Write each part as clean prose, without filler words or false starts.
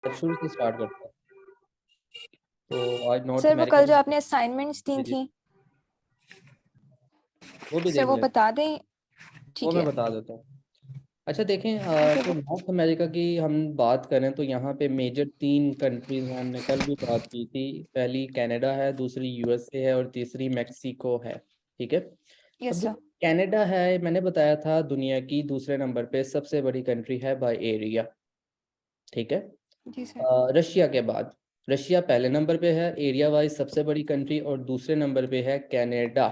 शुरू से स्टार्ट करते हैं। तो आज नॉर्थ सर वो अमेरिका कल में जो आपने असाइनमेंट्स दी थी वो भी सर देख वो लेते हैं। बता दें। वो ठीक मैं है। बता देता हूँ। अच्छा देखें, ओके तो नॉर्थ अमेरिका की हम बात करें तो यहाँ पे मेजर 3 कंट्रीज हैं। हमने कल भी बात की थी। पहली कनाडा है, दूसरी यूएसए है और तीसरी मैक्सिको है। ठीक है। अब यस जो सर। कनाडा है, मैंने बताया था दुनिया की दूसरे नंबर पे सबसे बड़ी कंट्री है बाय एरिया। ठीक है। जी सर। रशिया के बाद रशिया पहले नंबर पे है एरिया वाइज सबसे बड़ी कंट्री, और दूसरे नंबर पे है कनाडा।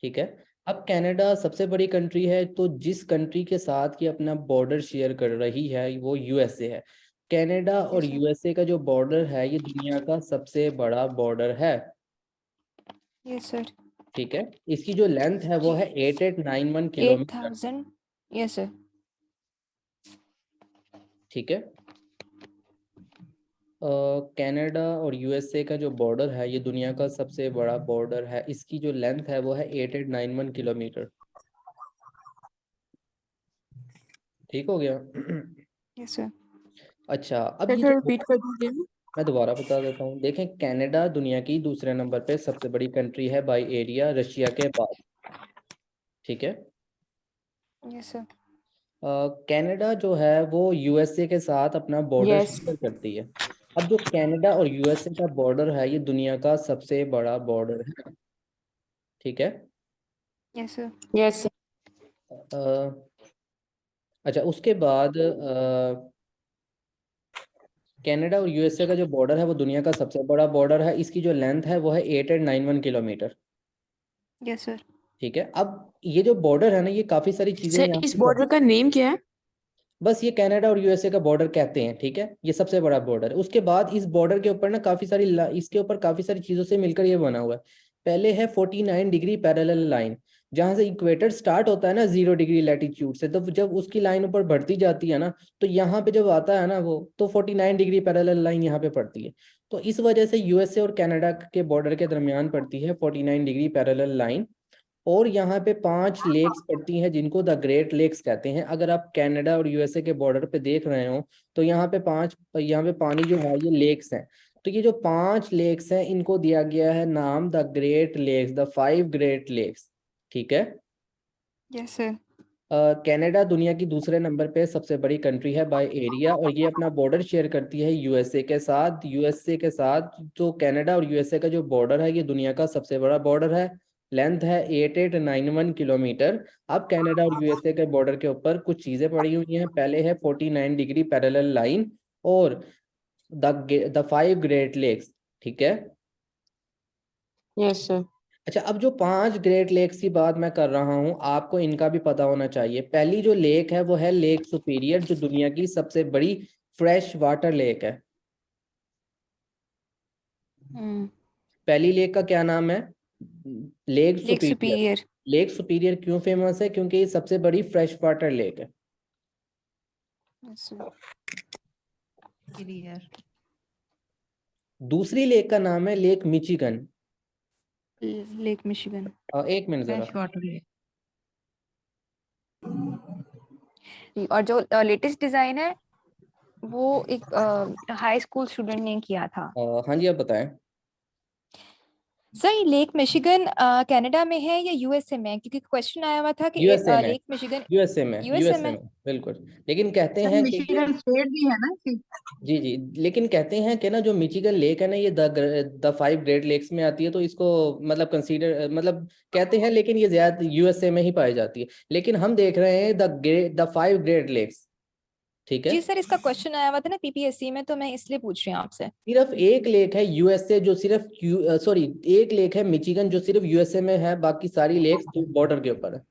ठीक है। अब कनाडा सबसे बड़ी कंट्री है, तो जिस कंट्री के साथ ये अपना बॉर्डर शेयर कर रही है वो यूएसए है। कनाडा और यस सर। यूएसए का जो बॉर्डर है ये दुनिया का सबसे बड़ा बॉर्डर है। Yes sir. ठीक है। इसकी जो लेंथ है वो जी है 8891 किलोमीटर। 8000। Yes sir. ठीक है। कनाडा और यूएसए का जो बॉर्डर है ये दुनिया का सबसे बड़ा बॉर्डर है। इसकी जो लेंथ है वो है 8891 किलोमीटर। ठीक हो गया। Yes sir. अच्छा, अब सर ये थोड़ा जो रिपीट कर दीजिए। मैं दोबारा बता देता हूँ। देखें, कनाडा दुनिया की दूसरे नंबर पे सबसे बड़ी कंट्री है बाय एरिया रशिया के बाद। ठीक है। Yes sir. कनाडा जो है वो यूएसए के साथ अपना बॉर्डर यस। शेयर करती है। अब जो कनाडा और यूएसए का बॉर्डर है ये दुनिया का सबसे बड़ा बॉर्डर है। ठीक है। Yes sir. यस। अ, अच्छा, उसके बाद कनाडा और यूएसए का जो बॉर्डर है वो दुनिया का सबसे बड़ा बॉर्डर है। इसकी जो लेंथ है वो है 8891 किलोमीटर। Yes sir. ठीक है। अब ये जो बॉर्डर है ना, ये काफ़ी सारी चीज़ें सर यहाँ इस पे बॉर्डर का नेम क्या है? बस ये कनाडा और यूएसए का बॉर्डर कहते हैं। ठीक है। ये सबसे बड़ा बॉर्डर है। उसके बाद इस बॉर्डर के ऊपर ना इसके ऊपर काफ़ी सारी चीज़ों से मिलकर ये बना हुआ है। पहले है 49 डिग्री पैरेलल लाइन, जहाँ से इक्वेटर स्टार्ट होता है ना 0 डिग्री लैटिट्यूड से, तो जब उसकी लाइन ऊपर बढ़ती जाती है ना, तो यहाँ पे जब आता है ना वो, तो 49 डिग्री पैरेलल लाइन यहाँ पे पड़ती है। तो इस वजह से यूएसए और कनाडा के बॉर्डर के दरमियान पड़ती है 49 डिग्री पैरेलल लाइन। और यहाँ पे 5 लेक्स पड़ती हैं जिनको द ग्रेट लेक्स कहते हैं। अगर आप कनाडा और यूएसए के बॉर्डर पे देख रहे हो तो यहाँ पे पानी जो है ये लेक्स हैं। तो ये जो 5 लेक्स हैं इनको दिया गया है नाम the great lakes, the 5 great lakes. ठीक है। Yes sir. कनाडा दुनिया की दूसरे नंबर पे सबसे बड़ी कंट्री है बाय एरिया, और ये अपना बॉर्डर शेयर करती है यूएसए के साथ। जो कनाडा और यूएसए का जो बॉर्डर है ये दुनिया का सबसे बड़ा बॉर्डर है। लेंथ है 8891 किलोमीटर। अब कनाडा और यूएसए के बॉर्डर के ऊपर कुछ चीज़ें पड़ी हुई हैं। पहले है 49 डिग्री पैरेलल लाइन और द 5 ग्रेट लेक्स। ठीक है। Yes sir. अच्छा, अब जो 5 ग्रेट लेक्स की बात मैं कर रहा हूँ आपको इनका भी पता होना चाहिए। पहली जो लेक है वो है लेक सुपीरियर, जो दुनिया की सबसे बड़ी फ्रेश वाटर लेक है। पहली लेक का क्या नाम है? Lake Lake superior. Superior. Lake superior क्यों फेमस है? क्योंकि ये सबसे बड़ी फ्रेश वाटर लेक है। Yes sir. क्लियर। दूसरी लेक का नाम है लेक मिचिगन। Lake Michigan. एक मिनट जरा। Fresh water lake. और जो लेटेस्ट डिजाइन है वो एक हाई स्कूल स्टूडेंट ने किया था। हाँ जी, आप बताएं। सर ये लेक मिशिगन कनाडा में है या यूएसए में है? क्योंकि क्वेश्चन आया हुआ था कि यूएसए में। लेक मिशिगन यूएसए यूएसए में। में बिल्कुल। लेकिन कहते सर हैं कि ये, मिशिगन स्टेट भी है ना इसकी? जी जी, लेकिन कहते हैं कि ना जो मिचिगन लेक है ना ये द 5 ग्रेट लेक्स में आती है, तो इसको मतलब कंसीडर मतलब कहते हैं, लेकिन ये ज्यादा यूएसए में ही पाई जाती है। लेकिन हम देख रहे हैं द 5 ग्रेट लेक्स। ठीक है। जी सर इसका क्वेश्चन आया हुआ था ना पीपीएससी में, तो मैं इसलिए पूछ रही हूँ आपसे। सिर्फ एक लेक है यूएसए जो सिर्फ सॉरी, एक लेक है मिचिगन जो सिर्फ यूएसए में है, बाकी सारी लेक्स बॉर्डर के ऊपर है।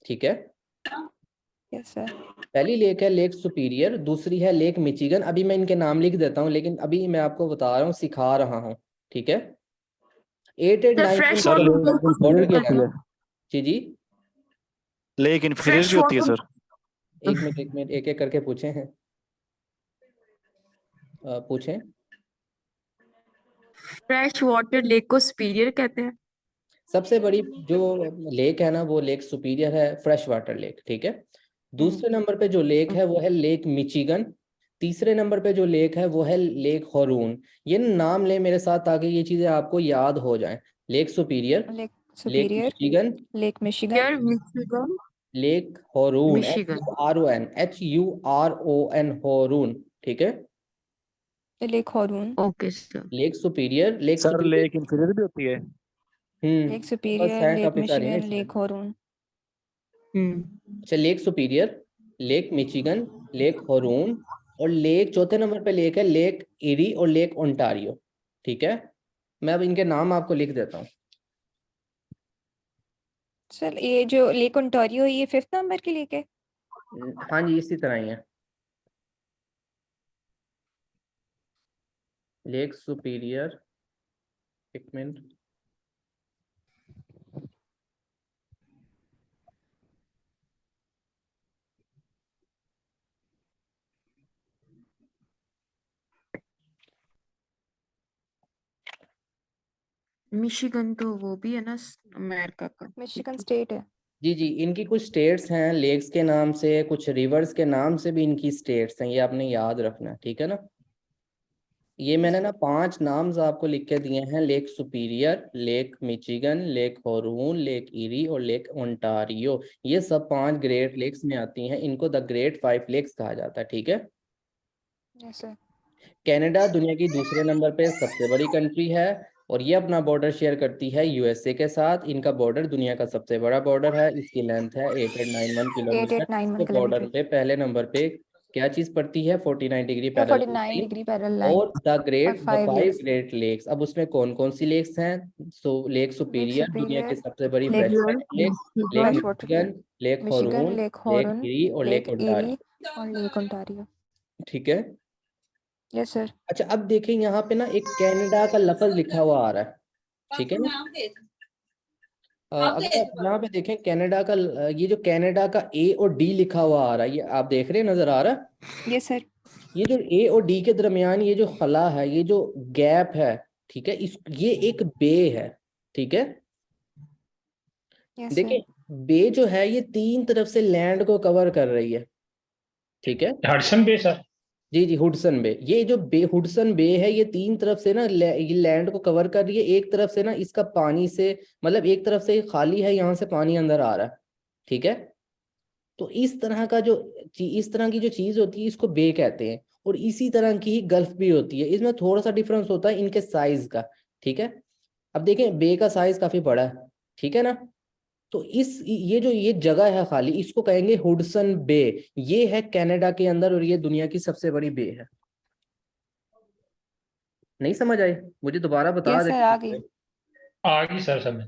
ठीक है। Yes sir. पहली लेक है लेक सुपीरियर, दूसरी है लेक मिचिगन। अभी मैं इनके नाम लिख देता हूँ, लेकिन अभी मैं आपको बता रहा हूँ, सिखा रहा हूँ। ठीक है। Eight eight sir nine fresh sir water lake border inferior के की ऊपर होती है। है। जी जी। लेक इन्फीरियर फ्रेश की होती है वाटर सर। एक मिनट एक एक करके पूछे हैं। पूछें। फ्रेश वाटर लेक को सुपीरियर कहते हैं। सबसे बड़ी जो लेक है ना वो लेक सुपीरियर है, फ्रेश वाटर लेक। ठीक है। दूसरे नंबर पे जो लेक है वो है लेक मिचिगन। तीसरे नंबर पे जो लेक है वो है लेक हॉरून। ये नाम ले मेरे साथ ताकि ये चीजें आपको याद हो जाएं। Lake Superior, Lake Lake Superior, Michigan, Lake Michigan, यार Michigan, Lake Huron, Michigan. HURON Huron, ठीक है। Lake Huron, okay sir. Lake Superior, Lake sir Superior, lake inferior भी होती है। लेक बस सुपीरियर, है, लेक काफी सारी है मिशिगन, इसमें। Lake Huron. अच्छा, Lake Superior, Lake Michigan, Lake Huron, और लेक चौथे नंबर पे लेक है लेक इरी और लेक ओंटारियो, ठीक है। मैं अब इनके नाम आपको लिख देता हूँ। सर ये जो लेक ओंटारियो ये 5th नंबर की लेक है। हाँ जी, इसी तरह ही है। लेक सुपीरियर, एक मिनट, मिशिगन तो वो भी है ना, अमेरिका का। मिशिगन स्टेट है। जी जी, इनकी कुछ स्टेट्स हैं लेक्स के नाम से, कुछ रिवर्स के नाम से भी इनकी स्टेट्स हैं, ये आपने याद रखना है, ठीक है ना। ये मैंने ना 5 नाम्स आपको लिख के दिए हैं, Lake Superior, Lake Michigan, Lake Huron, Lake Erie और लेक ओंटारियो। ये सब 5 ग्रेट लेक्स में आती हैं, इनको द ग्रेट 5 लेक्स कहा जाता है, ठीक है। Yes sir. कनाडा दुनिया की दूसरे नंबर पे सबसे बड़ी कंट्री है, और ये अपना बॉर्डर शेयर करती है यूएसए के साथ। इनका बॉर्डर दुनिया का सबसे बड़ा बॉर्डर है, इसकी लेंथ है 8891 किलोमीटर। 8891 तो बॉर्डर किलोमीटर। पे पहले नंबर पे क्या चीज पड़ती है, 49 degree parallel 49 line, degree parallel line और द और great, the 5 5 lakes. Great Lakes. अब उसमें कौन कौन सी लेक्स हैं? लेक लेक सुपीरियर दुनिया की सुपीरियर, सबसे बड़ी lake fresh water lake, lake fresh water Michigan, lake, lake Michigan, Huron, Lake Lake Huron, Erie और लेक लेक इरी ओंटारियो, और लेक ओंटारियो। ठीक है। Yes sir. अच्छा, अब देखें यहाँ पे ना एक कनाडा का लफ्ज लिखा हुआ आ रहा है, ठीक है ना। अगर आप यहाँ पे देखें कनाडा का ये जो कनाडा का ए और डी लिखा हुआ आ रहा है, ये आप देख रहे हैं, नजर आ रहा है। Yes sir. ये जो ए और डी के दरमियान ये जो खला है, ये जो गैप है, ठीक है, इस ये एक बे है, ठीक है। Yes sir. देखिए, बे जो है ये 3 तरफ से लैंड को कवर कर रही है, ठीक है। Hudson Bay sir. जी जी, हुडसन बे, ये जो बे हुडसन बे है, ये 3 तरफ से ना ये लैंड को कवर कर रही है। एक तरफ से ना इसका पानी से, मतलब एक तरफ से खाली है, यहाँ से पानी अंदर आ रहा है, ठीक है। तो इस तरह का जो इस तरह की जो चीज होती है इसको बे कहते हैं, और इसी तरह की ही गल्फ भी होती है। इसमें थोड़ा सा डिफरेंस होता है इनके साइज का, ठीक है। अब देखें, बे का साइज काफी बड़ा है, ठीक है ना। तो इस ये जो ये जगह है खाली, इसको कहेंगे हुडसन बे। ये है कनाडा के अंदर, और ये दुनिया की सबसे बड़ी बे है। नहीं समझ आई? मुझे दोबारा बता यस सर, आ गई। दे। आ गई सर समझ।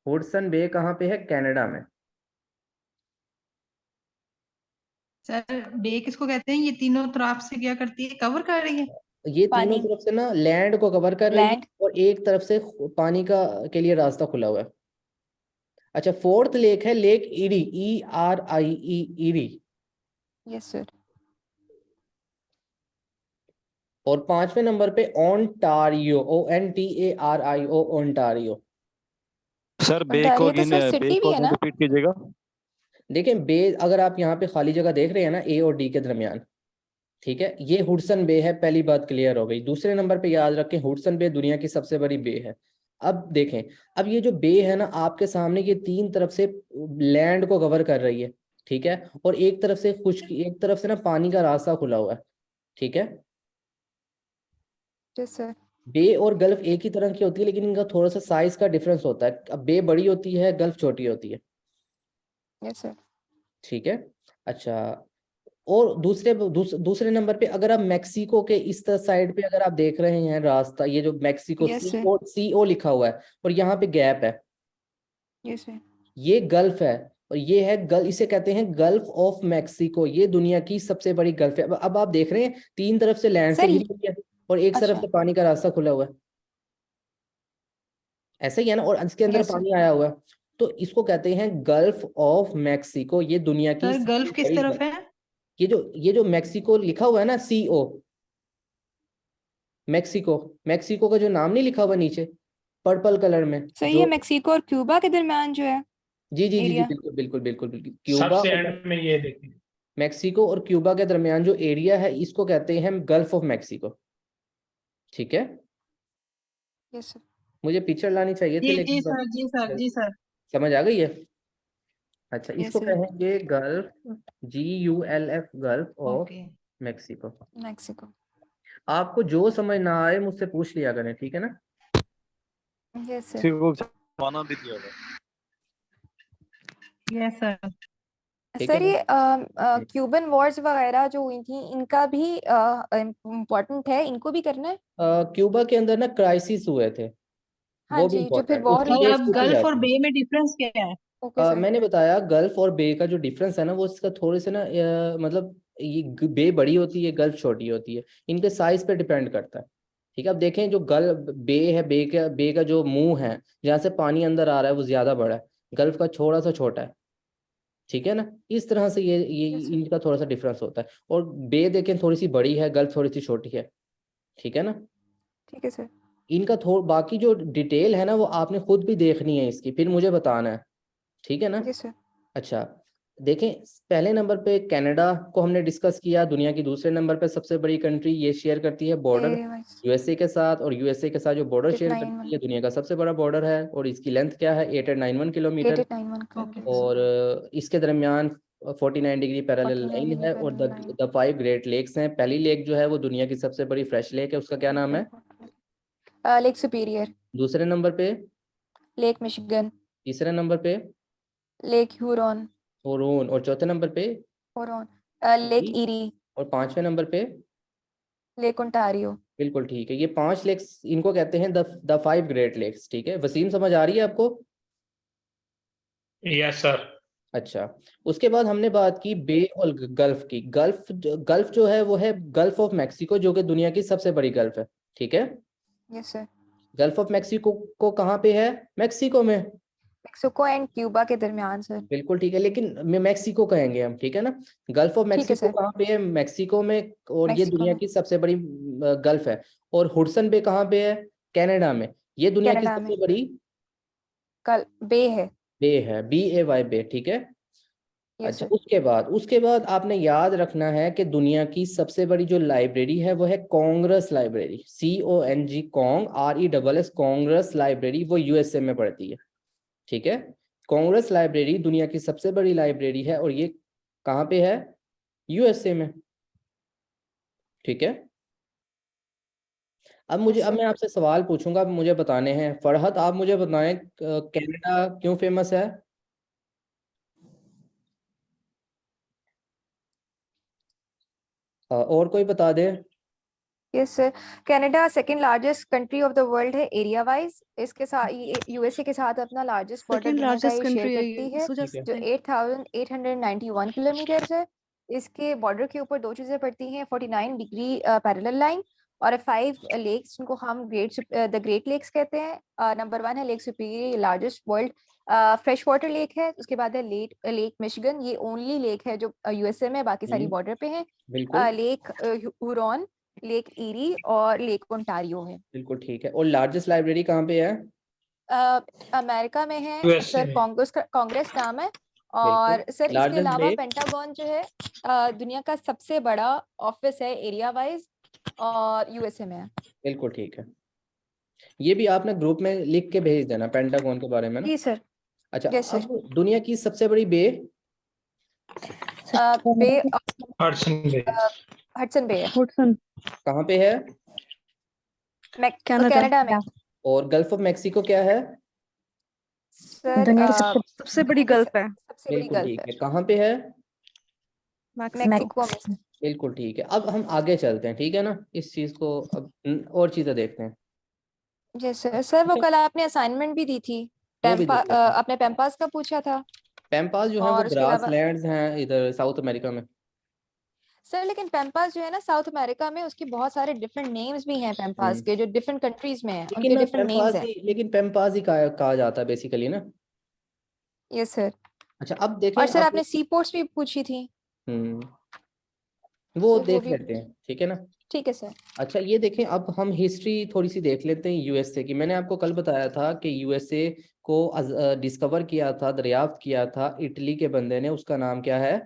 हुडसन बे कहाँ पे है? कनाडा में। सर बे किसको कहते हैं? ये तीनों तरफ से क्या करती है, कवर कर रही है? ये तीनों पानी, तरफ से ना लैंड को कवर कर रही है, लैंड। और एक तरफ से पानी का के लिए रास्ता खुला हुआ है। अच्छा, फोर्थ लेक है lake eri, ERIE, eri. Yes sir. और 5वें नंबर पे ओंटारियो, ONTARIO, ओंटारियो। सर बे को ओंटारियो तो अगेन, सर बे सिटी को भी है अगेन ना। रिपीट कीजिएगा। देखें, बे अगर आप यहाँ पे खाली जगह देख रहे हैं ना, ए और डी के दरमियान, ठीक है, ये हुडसन बे है। पहली बात क्लियर हो गई। दूसरे नंबर पे याद रखें, हुडसन बे दुनिया की सबसे बड़ी बे है। अब देखें, अब ये जो बे है ना आपके सामने, ये 3 तरफ से लैंड को कवर कर रही है, ठीक है, और एक तरफ से खुश्क, एक तरफ से ना पानी का रास्ता खुला हुआ है, ठीक है। Yes sir. बे और गल्फ एक ही तरह की होती है, लेकिन इनका थोड़ा सा साइज का डिफरेंस होता है। अब बे बड़ी होती है, गल्फ छोटी होती है, यस सर। ठीक है। अच्छा, और दूसरे नंबर पे अगर आप मेक्सिको के इस साइड पे अगर आप देख रहे हैं रास्ता, ये जो मेक्सिको यस सर। CO लिखा हुआ है, और यहाँ पे गैप है, यस सर। ये गल्फ है। और ये है इसे कहते हैं गल्फ ऑफ मेक्सिको। ये दुनिया की सबसे बड़ी गल्फ है। अब आप देख रहे हैं 3 तरफ से लैंड से सर घिरी हुई है, और एक तरफ अच्छा। से पानी का रास्ता खुला हुआ है, ऐसा ही है ना, और इसके अंदर यस सर। पानी आया हुआ है। तो इसको कहते हैं गल्फ ऑफ मेक्सिको। ये दुनिया की सर सबसे गल्फ किस बड़ी तरफ है? ये जो मेक्सिको लिखा हुआ है ना, CO, मेक्सिको, मेक्सिको का जो नाम नहीं लिखा हुआ नीचे पर्पल कलर में, सर ये जो मेक्सिको और क्यूबा के दरमियान जो है जी जी जी जी, एरिया। बिल्कुल बिल्कुल बिल्कुल बिल्कुल, क्यूबा सबसे और एंड में ये देखिए। मैक्सिको और क्यूबा के दरमियान जो एरिया है इसको कहते हैं हम गल्फ ऑफ मैक्सिको। ठीक है, यस सर। मुझे पिक्चर लानी चाहिए थी जी लेकिन सर, जी सर, जी सर। समझ आ गई है। अच्छा, यस इसको सर। कहेंगे gulf, GULF, gulf of okay. Mexico. Mexico. आपको जो समझ ना आए मुझसे पूछ लिया करें, ठीक है ना। Yes sir. फिर वो जमाना भी दिया होगा। Yes sir. ठीक है सर ये क्यूबन वॉर्स वगैरह जो हुई थी इनका भी इम्पोर्टेंट है, इनको भी करना है। क्यूबा के अंदर ना क्राइसिस हुए थे, हाँ वो भी जी, जो फिर इम्पोर्टेंट, वॉर उसकी हुई सर थी। डेट्स अब पूछी गल्फ और जाती बे में डिफरेंस क्या है? Okay sir. मैंने बताया गल्फ और बे का जो डिफरेंस है ना वो इसका थोड़े से ना मतलब ये बे बड़ी होती है, गल्फ छोटी होती है, इनके साइज पे डिपेंड करता है। ठीक है, अब देखें जो गल्फ बे है, बे का जो मुंह है जहाँ से पानी अंदर आ रहा है वो ज्यादा बड़ा है, गल्फ का थोड़ा सा छोटा है। ठीक है ना, इस तरह से ये यस सर। इनका थोड़ा सा डिफरेंस होता है। और बे देखें थोड़ी सी बड़ी है, गल्फ थोड़ी सी छोटी है। ठीक है ना, ठीक है सर। इनका बाकी जो डिटेल है ना वो आपने खुद भी देखनी है इसकी, फिर मुझे बताना है। ठीक है ना। Yes sir. अच्छा, देखें पहले नंबर पे कनाडा को हमने डिस्कस किया, दुनिया की दूसरे नंबर पे सबसे बड़ी कंट्री, ये शेयर करती है बॉर्डर एरिया वाइज यूएसए के साथ, और यूएसए के साथ जो बॉर्डर शेयर 891 करती है दुनिया का सबसे बड़ा बॉर्डर है, और इसकी लेंथ क्या है 8891 किलोमीटर। 8891 okay kilometre. और इसके दरमियान 49 डिग्री पैरेलल 49 लाइन डिग्री है, और parallel line. The 5 great lakes हैं। पहली लेक जो है वो दुनिया की सबसे बड़ी फ्रेश लेक है, उसका क्या नाम है। Lake superior. दूसरे नंबर पे, लेक मिशिगन। तीसरे नंबर पे लेक ह्यूरॉन। ओरोन, और चौथे नंबर पे हुरॉन। Lake Erie. और पांचवें नंबर पे, लेक ओंटारियो। बिल्कुल ठीक है, ये 5 लेक्स इनको कहते हैं द 5 ग्रेट लेक्स। ठीक है, वसीम समझ आ रही है आपको। Yes sir. अच्छा, उसके बाद हमने बात की बे और गल्फ की। गल्फ जो है वो है गल्फ ऑफ मैक्सिको, जो कि दुनिया की सबसे बड़ी गल्फ है। ठीक है, yes sir. Gulf of Mexico को कहाँ पे है, मैक्सिको में। मेक्सिको एंड क्यूबा के दरमियान सर। बिल्कुल ठीक है, लेकिन मैक्सिको कहेंगे हम, ठीक है ना। गल्फ ऑफ ठीक है मैक्सिको सर। कहाँ पे है, मैक्सिको में, और ये मेक्सिको दुनिया में। की सबसे बड़ी गल्फ है। और हुडसन बे कहाँ पे है, कनाडा में, ये दुनिया की कनाडा में। सबसे बड़ी कल बे है। बे है, BAY बे। ठीक है। यस अच्छा, सर। उसके बाद आपने याद रखना है कि दुनिया की सबसे बड़ी जो लाइब्रेरी है वो है Congress library, CONG, Kong RESS, Congress library, वो USA में पड़ती है। ठीक है, कांग्रेस लाइब्रेरी दुनिया की सबसे बड़ी लाइब्रेरी है, और ये कहाँ पे है, USA में। ठीक है, अब मैं आपसे सवाल पूछूंगा, अब मुझे बताने हैं। फरहत, आप मुझे बताएं कनाडा क्यों फेमस है। और कोई बता दे। Yes sir. Canada second largest country of the world है एरिया वाइज। इसके साथ यूएसए के साथ अपना लार्जेस्ट बॉर्डर सेकंड दुनिया का लार्जेस्ट ये शेयर कंट्री है करती ये, है, सो जा ठीक है, जो सकते हैं। 8891 किलोमीटर है। इसके बॉर्डर के ऊपर दो चीजें पड़ती हैं, 49 डिग्री पैरेलल लाइन और 5 लेक्स, जिनको हम द ग्रेट लेक्स कहते हैं। नंबर 1 है lake superior, largest world fresh water lake है। उसके बाद है लेक मिशिगन, ये ओनली लेक है जो यूएसए में, बाकी सारी बॉर्डर पे है। बिल्कुल लेक हुरॉन, लेक इरी और लेक ओंटारियो है। बिल्कुल ठीक है। और लार्जेस्ट लाइब्रेरी कहाँ पे है। अमेरिका में है यूएसए सर, में। कांग्रेस नाम है। बिल्कुल। और सर इसके लार्जेस्ट अलावा लेक, पेंटागन जो है दुनिया का सबसे बड़ा ऑफिस है एरिया वाइज, और यूएसए में है। बिल्कुल ठीक है। ये भी आपने ग्रुप में लिख के भेज देना पेंटागन के बारे में ना। जी सर। अच्छा, यस सर। अब दुनिया की सबसे बड़ी बे, बे हडसन बे। हडसन बे है हुडसन, कहाँ पे है। कनाडा। कनाडा में। और गल्फ ऑफ मैक्सिको क्या है। सर दुनिया की सबसे बड़ी दुनिया की गल्फ है, सबसे बड़ी बिल्कुल गल्फ ठीक है है, कहाँ पे है। मेक्सिको में सर। बिल्कुल ठीक है, अब हम आगे चलते हैं, ठीक है ना, इस चीज को अब और चीजें देखते हैं। Yes sir. सर वो कल आपने असाइनमेंट भी दी थी, वो भी देख लेते हैं। आपने पैम्पास का पूछा था। पैम्पास जो है वो और उसके ग्रास अलावा लैंड्स हैं इधर साउथ अमेरिका में। सर, लेकिन पैम्पास जो है ना साउथ अमेरिका में, उसके बहुत सारे डिफरेंट नेम्स भी हैं पैम्पास हम्म। के, जो डिफरेंट कंट्रीज में हैं, लेकिन उनके ना डिफरेंट नेम्स हैं। पैम्पास ही कहा जाता है बेसिकली ना। Yes sir. अच्छा, अब और देखें, सर अब आपने सी पोर्ट्स भी पूछी थी। हम्म वो सर वो देख भी लेते हैं, ठीक है ना। ठीक है सर। अच्छा, ये देखें, अब हम हिस्ट्री थोड़ी सी देख लेते हैं USA की। मैंने आपको कल बताया था कि USA को डिस्कवर किया था, दरियाफ्त किया था इटली के बंदे ने, उसका नाम क्या है।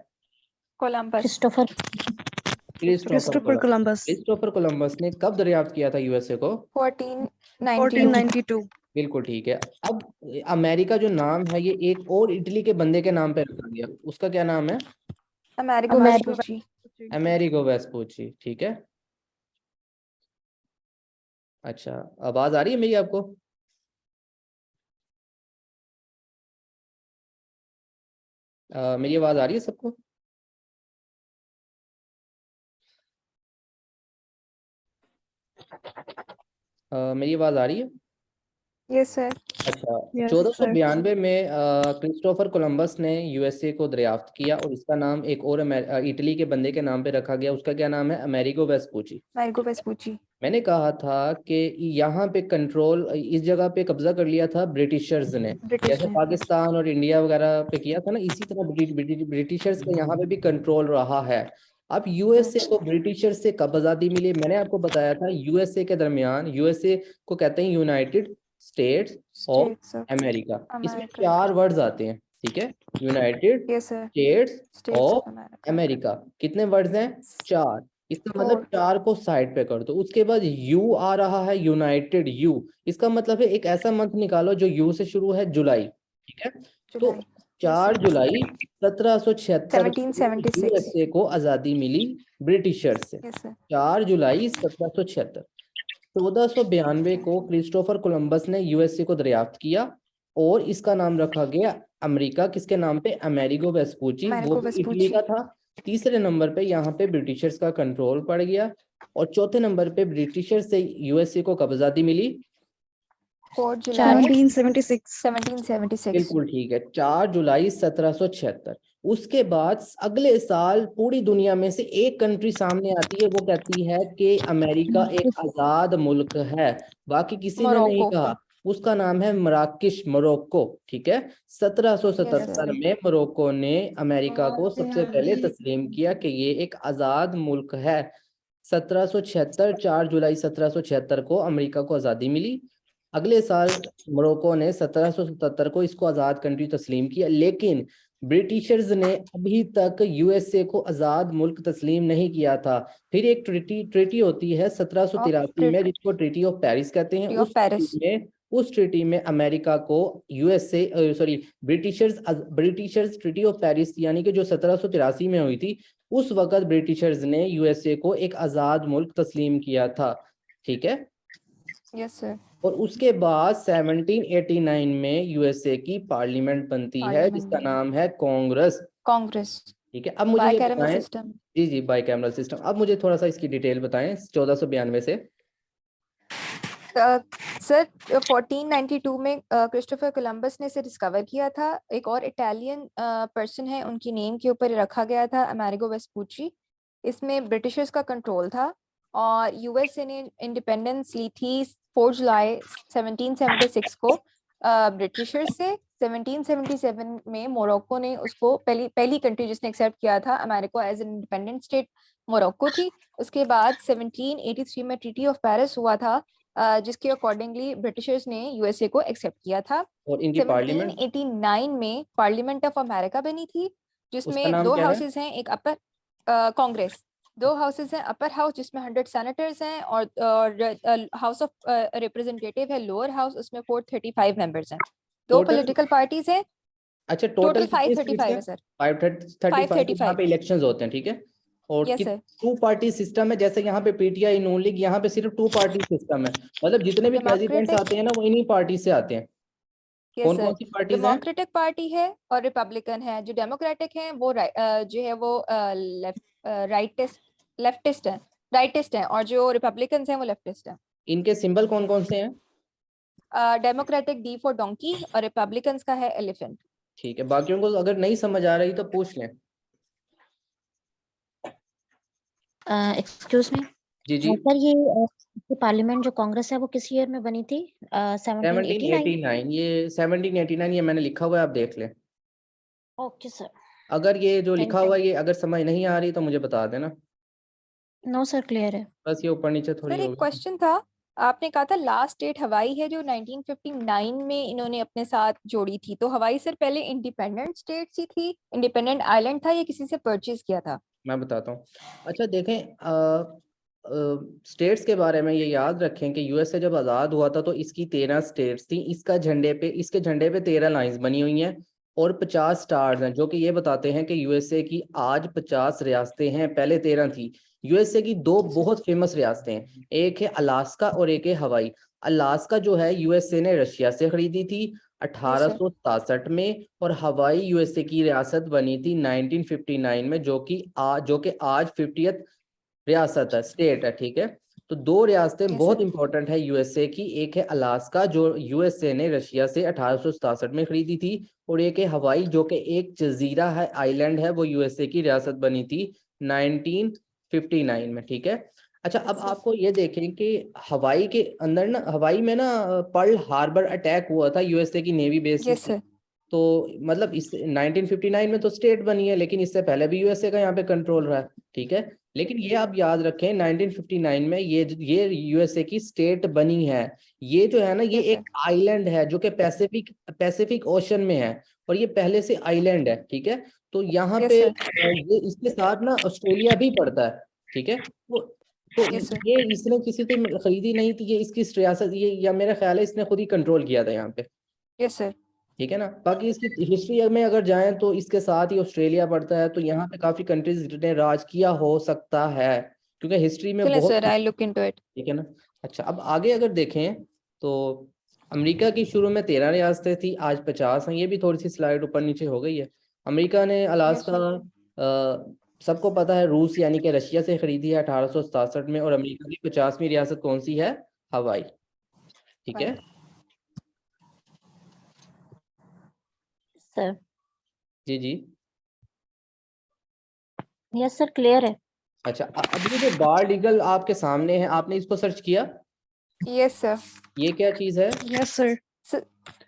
Columbus. Christopher Christopher Columbus. Christopher Columbus ने कब दरियाफ्त किया था यूएसए को? 1492। 1492। बिल्कुल ठीक है। अब अमेरिका जो नाम है ये एक और इटली के बंदे के नाम पे रखा गया, उसका क्या नाम है? Amerigo Vespucci. अमेरिगो वेस्पुची, ठीक है। अच्छा, आवाज आ रही है मेरी आपको? मेरी आवाज आ रही है सबको? मेरी आवाज आ रही है? Yes sir. अच्छा, 1492 में क्रिस्टोफर कोलंबस ने यूएसए को दरियाफ्त किया और इसका नाम एक और इटली के बंदे के नाम पे रखा गया, उसका क्या नाम है? Amerigo Vespucci. Amerigo Vespucci. मैंने कहा था कि यहाँ पे कंट्रोल, इस जगह पे कब्जा कर लिया था ब्रिटिशर्स ने, ब्रिटिश जैसे ने। पाकिस्तान और इंडिया वगैरह पे किया था ना, इसी तरह ब्रिटिशर्स का यहाँ पे भी कंट्रोल रहा है। अब यूएसए को ब्रिटिशर्स से कब आज़ादी मिली? मैंने आपको बताया था यूएसए के दरमियान, यूएसए को कहते हैं United states of states of America. इसमें अमेरिका। 4 वर्ड्स आते हैं, ठीक है? United yes sir. States states of of America. America. कितने वर्ड्स हैं? 4। इसका मतलब Four. 4 को साइड पे कर दो। उसके बाद यू आ रहा है, यूनाइटेड यू। इसका मतलब है एक ऐसा मंथ निकालो जो यू से शुरू है, जुलाई, ठीक है? तो जुलाई। 4 जुलाई 1776 1776। यूएसए को आजादी मिली ब्रिटिशर से। Yes sir. 4 जुलाई 1776। 1492 को क्रिस्टोफर कोलंबस ने यूएसए को दरियाफ्त किया और इसका नाम रखा गया अमेरिका। किसके नाम पे? अमेरिगो वेस्पुची, वो अमेरिगो भी इटली वेस्पुची। का था। तीसरे नंबर पे यहाँ पे ब्रिटिशर्स का कंट्रोल पड़ गया और चौथे नंबर पे ब्रिटिशर्स से यूएसए को कब आजादी मिली? 4 जुलाई 1776। 1776। बिल्कुल ठीक है, 4 जुलाई 1776। उसके बाद अगले साल पूरी दुनिया में से एक कंट्री सामने आती है, वो कहती है कि अमेरिका एक आजाद मुल्क है, बाकी किसी ने नहीं मोरक्को। कहा। उसका नाम है मराकिश, मोरक्को, ठीक है? 1777 में मोरक्को ने अमेरिका को सबसे पहले तस्लीम किया कि ये एक आजाद मुल्क है। 1776, 4 जुलाई 1776 को अमेरिका को आज़ादी मिली। अगले साल मोरक्को ने 1777 को इसको आज़ाद कंट्री तस्लीम किया, लेकिन ब्रिटिशर्स ने अभी तक यूएसए को आज़ाद मुल्क तस्लीम नहीं किया था। फिर एक ट्रीटी होती है 1783 में, जिसको ट्रीटी ऑफ पेरिस कहते हैं। उस ट्रीटी में अमेरिका को ब्रिटिशर्स ट्रीटी ऑफ पेरिस, यानी कि जो 1783 में हुई थी, उस वक्त ब्रिटिशर्स ने यूएसए को एक आज़ाद मुल्क तस्लीम किया था, ठीक है? Yes sir. और उसके बाद 1789 में यूएसए की पार्लियामेंट बनती है, जिसका नाम है कांग्रेस। कांग्रेस। ठीक है, अब मुझे ये बाइकैमरल बताएं। सिस्टम। जी जी, बाइकैमरल सिस्टम। अब मुझे थोड़ा सा इसकी डिटेल बताएं 1492 से। सर 1492 में क्रिस्टोफर कोलंबस ने इसे डिस्कवर किया था। एक और इटालियन पर्सन है, उनकी नेम के ऊपर रखा गया था अमेरिगो वेस्पुची। इसमें ब्रिटिशर्स का कंट्रोल था और यूएसए ने इंडिपेंडेंस ली थी 4 जुलाई 1776 को ब्रिटिशर्स से। 1777 में मोरक्को ने उसको पहली कंट्री जिसने एक्सेप्ट किया था America as an independent state Morocco थी। उसके बाद 1783 में ट्रीटी ऑफ पेरिस हुआ था, जिसके अकॉर्डिंगली ब्रिटिशर्स ने यूएसए को एक्सेप्ट किया था। और इनकी पार्लियामेंट 1789 में पार्लियामेंट ऑफ अमेरिका बनी थी, उसका जिसमें नाम 2 क्या है? हाउसेस हैं। एक अपर कांग्रेस, 2 हाउसेस हैं। अपर हाउस जिसमें 100 सेनेटर्स हैं और हाउस ऑफ रिप्रेजेंटेटिव है लोअर हाउस, उसमें 435 मेंबर्स हैं। 2 टोटल पॉलिटिकल पार्टीज हैं। अच्छा, टोटल कितनी सीट्स 535 हैं? है सर। 535 यहाँ पे इलेक्शंस होते हैं, ठीक है? और यस सर। 2 पार्टी सिस्टम है, जैसे यहाँ पे पीटीआई, नून लीग, यहाँ पे सिर्फ 2 पार्टी सिस्टम है। मतलब जितने भी प्रेसिडेंट्स डेमोक्रेटिक। आते हैं ना, वो इन्हीं पार्टी से आते हैं। यस कौन सर। कौन सी पार्टीज हैं? डेमोक्रेटिक पार्टी है और रिपब्लिकन है। जो डेमोक्रेटिक है वो जो है वो लेफ्टिस्ट है, राइटिस्ट है, और जो रिपब्लिकन हैं वो लेफ्टिस्ट है। इनके सिंबल कौन कौन से हैं? डेमोक्रेटिक D फॉर डोंकी और रिपब्लिकन का है एलिफेंट। ठीक है, बाकियों को अगर नहीं समझ आ रही तो पूछ लें। एक्सक्यूज मी जी जी। सर, ये पार्लियामेंट जो कांग्रेस है वो किस ईयर में बनी थी? 1789। 1789, ये 1789 ये मैंने लिखा हुआ है, आप देख लें। Okay sir. अगर ये जो Thank लिखा हुआ है ये अगर समझ नहीं आ रही तो मुझे बता देना। नो सर, क्लियर है। बस ये ऊपर नीचे थोड़ी सर एक होगी। क्वेश्चन था आपने कहा था लास्ट स्टेट हवाई है जो 1959 में इन्होंने अपने साथ जोड़ी थी, तो हवाई सर पहले इंडिपेंडेंट स्टेट सी थी, इंडिपेंडेंट आइलैंड था, या किसी से परचेज किया था? मैं बताता हूँ। अच्छा देखें, स्टेट्स के बारे में ये याद रखें कि यूएसए जब आज़ाद हुआ था तो इसकी 13 स्टेट्स थी। इसके झंडे पे 13 लाइंस बनी हुई हैं और 50 स्टार्स हैं, जो कि ये बताते हैं कि यूएसए की आज 50 रियासतें हैं, पहले 13 थी। यूएसए की दो बहुत फेमस रियासतें हैं, एक है अलास्का और एक है हवाई। अलास्का जो है यूएसए ने रशिया से खरीदी थी 1867 में, और हवाई यूएसए की रियासत बनी थी 1959 में, जो कि आज 50th रियासत है, स्टेट है। ठीक है, तो दो रियासतें बहुत इंपॉर्टेंट है यूएसए की, एक है अलास्का जो यूएसए ने रशिया से 1867 में खरीदी थी, और एक है हवाई जो कि एक जजीरा है, आइलैंड है, वो यूएसए की रियासत बनी थी 1959 में। ठीक है, अच्छा अब आपको ये देखें कि हवाई के अंदर ना, हवाई में ना पर्ल हार्बर अटैक हुआ था यूएसए की नेवी बेस यस पे। सर। तो मतलब इस 1959 में तो स्टेट बनी है, लेकिन इससे पहले भी यूएसए का यहाँ पे कंट्रोल रहा है। ठीक है, लेकिन ये आप याद रखें 1959 में ये यूएसए की स्टेट बनी है। ये जो है ना, ये Yes, sir. एक आइलैंड है जो कि पैसिफिक ओशन में है, और ये पहले से आइलैंड है। ठीक है, तो यहाँ Yes, पे sir. ये इसके साथ ना ऑस्ट्रेलिया भी पड़ता है। ठीक है, तो Yes, sir. ये इसने किसी से खरीदी नहीं थी, ये इसकी रियासत, ये या मेरा ख्याल है इसने खुद ही कंट्रोल किया था यहाँ पे। Yes, sir. ठीक है ना, बाकी इसकी हिस्ट्री में अगर जाएं तो इसके साथ ही ऑस्ट्रेलिया पड़ता है, तो यहाँ पे काफी कंट्रीज ने राज किया हो सकता है, क्योंकि हिस्ट्री में चलें बहुत। sir, I'll look into it. ठीक है ना, अच्छा अब आगे अगर देखें तो अमेरिका की शुरू में 13 रियासतें थी, आज 50 हैं। ये भी थोड़ी सी स्लाइड ऊपर नीचे हो गई है। अमेरिका ने अलास्का, सबको पता है, रूस यानी कि रशिया से खरीदी है 1867 में, और अमेरिका की 50वीं रियासत कौन सी है? हवाई। ठीक है, सर। जी जी। यस सर, क्लियर है। अच्छा अब ये जो बार्ड ईगल आपके सामने है, आपने इसको सर्च किया? Yes, sir. ये क्या चीज है? Yes, sir.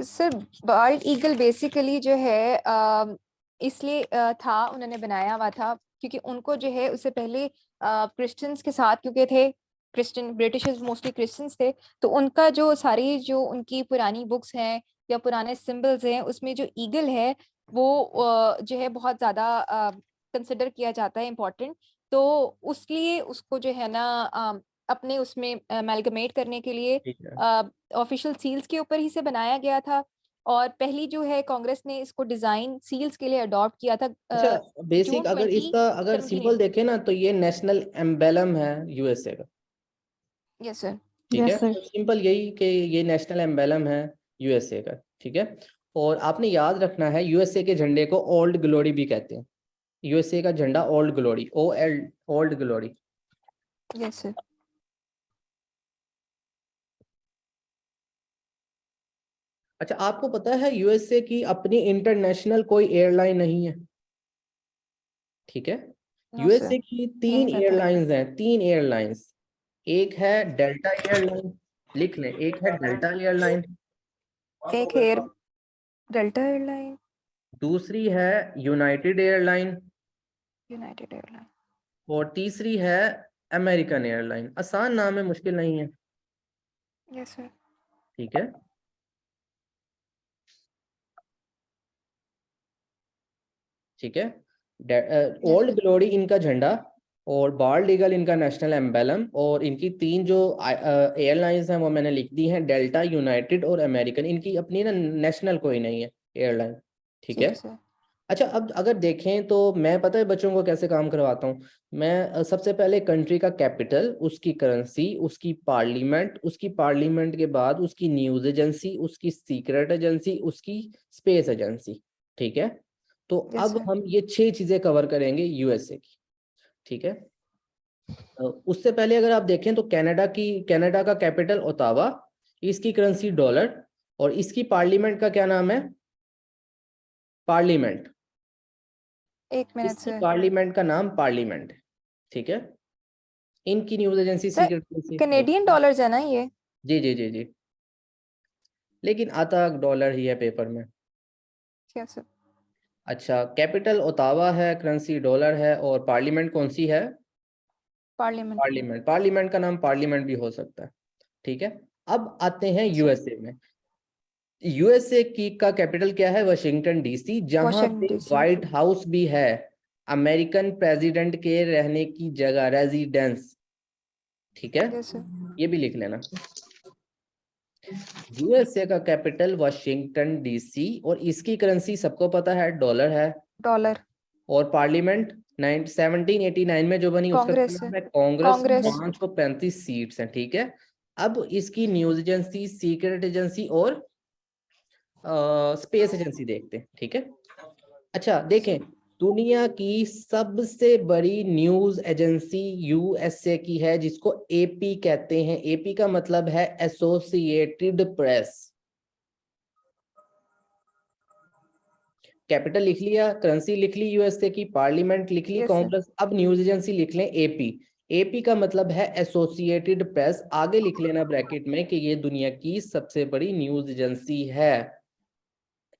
Sir bald eagle basically जो है इसलिए था, उन्होंने बनाया हुआ था क्योंकि उनको जो है उससे पहले क्रिश्चियंस के साथ, क्योंकि थे क्रिश्चियन, ब्रिटिशर्स मोस्टली क्रिश्चियंस थे, तो उनका जो सारी जो उनकी पुरानी बुक्स हैं या पुराने सिंबल्स हैं, उसमें जो ईगल है वो जो है बहुत ज़्यादा कंसिडर किया जाता है इम्पोर्टेंट। तो उसलिए उसको जो है ना अपने उसमें अमेलगमेट करने के लिए ठीक है, ऑफिशियल सील्स के ऊपर ही से बनाया गया था। और पहली जो है कांग्रेस ने इसको डिजाइन सील्स के लिए अडॉप्ट किया था अच्छा बेसिक जून अगर 20 इसका अगर 17। सिंबल देखें ना, तो ये नेशनल एम्बेलम है यूएसए का। Yes sir. ठीक है, Yes, sir. सिंपल यही कि ये नेशनल एम्बेलम है यूएसए का। ठीक है, और आपने याद रखना है यूएसए के झंडे को ओल्ड ग्लोरी भी कहते हैं। यूएसए का झंडा old glory, OL, old glory. Yes sir. अच्छा आपको पता है यूएसए की अपनी इंटरनेशनल कोई एयरलाइन नहीं है? ठीक है, नो सर, यूएसए की ये 3 नहीं पता। एयरलाइंस हैं, 3 एयरलाइंस। एक है डेल्टा एयरलाइन, लिख लें, एक है डेल्टा एयरलाइन। एक एयर डेल्टा एयरलाइन, दूसरी है यूनाइटेड एयरलाइन, यूनाइटेड एयरलाइन। और तीसरी है अमेरिकन एयरलाइन। आसान नाम है, मुश्किल नहीं है। Yes sir. ठीक है, ठीक है, ओल्ड ग्लोरी इनका झंडा, और बाल्ड ईगल इनका नेशनल एम्बेलम, और इनकी 3 जो एयरलाइंस हैं वो मैंने लिख दी हैं, डेल्टा, यूनाइटेड और अमेरिकन। इनकी अपनी ना नेशनल कोई नहीं है एयरलाइन। ठीक है, सर। अच्छा अब अगर देखें तो मैं, पता है बच्चों को कैसे काम करवाता हूँ मैं? सबसे पहले कंट्री का कैपिटल, उसकी करेंसी, उसकी पार्लियामेंट, उसकी पार्लियामेंट के बाद उसकी न्यूज़ एजेंसी, उसकी सीक्रेट एजेंसी, उसकी स्पेस एजेंसी। ठीक है, तो Yes, अब sir. हम ये 6 चीजें कवर करेंगे यूएसए की। ठीक है, उससे पहले अगर आप देखें तो कनाडा का कैपिटल ओटावा, इसकी करेंसी डॉलर, और इसकी पार्लियामेंट का क्या नाम है? पार्लियामेंट। एक मिनट इसकी सर। पार्लियामेंट का नाम पार्लियामेंट। ठीक है, इनकी news agency sir secret agency. Canadian dollars है ना ये? जी जी जी जी, लेकिन आता डॉलर ही है पेपर में। क्या सर? अच्छा, कैपिटल ओटावा है, करेंसी डॉलर है, और पार्लियामेंट कौन सी है? पार्लियामेंट। पार्लियामेंट। पार्लियामेंट का नाम पार्लियामेंट भी हो सकता है। ठीक है। अब आते हैं यूएसए में। यूएसए की का कैपिटल क्या है? वाशिंगटन डीसी, जहां वाशिंगटन पे डीसी। व्हाइट हाउस भी है, अमेरिकन प्रेसिडेंट के रहने की जगह, रेजिडेंस। ठीक है, यस सर। ये भी लिख लेना। यूएसए का कैपिटल वाशिंगटन डीसी, और इसकी करेंसी सबको पता है, डॉलर है। डॉलर। और पार्लियामेंट 1789 में जो बनी, उसका कांग्रेस नाम है। है कांग्रेस। कांग्रेस। 535 सीट्स हैं। ठीक है। अब इसकी न्यूज एजेंसी, सीक्रेट एजेंसी और स्पेस एजेंसी देखते हैं। ठीक है। अच्छा देखें, दुनिया की सबसे बड़ी न्यूज एजेंसी यूएसए की है, जिसको एपी कहते हैं। एपी का मतलब है एसोसिएटेड प्रेस। कैपिटल लिख लिया, करेंसी लिख ली यूएसए की, पार्लियामेंट लिख ली Yes, sir. कांग्रेस। अब न्यूज एजेंसी लिख लें एपी। एपी का मतलब है एसोसिएटेड प्रेस। आगे लिख लेना ब्रैकेट में कि ये दुनिया की सबसे बड़ी न्यूज एजेंसी है।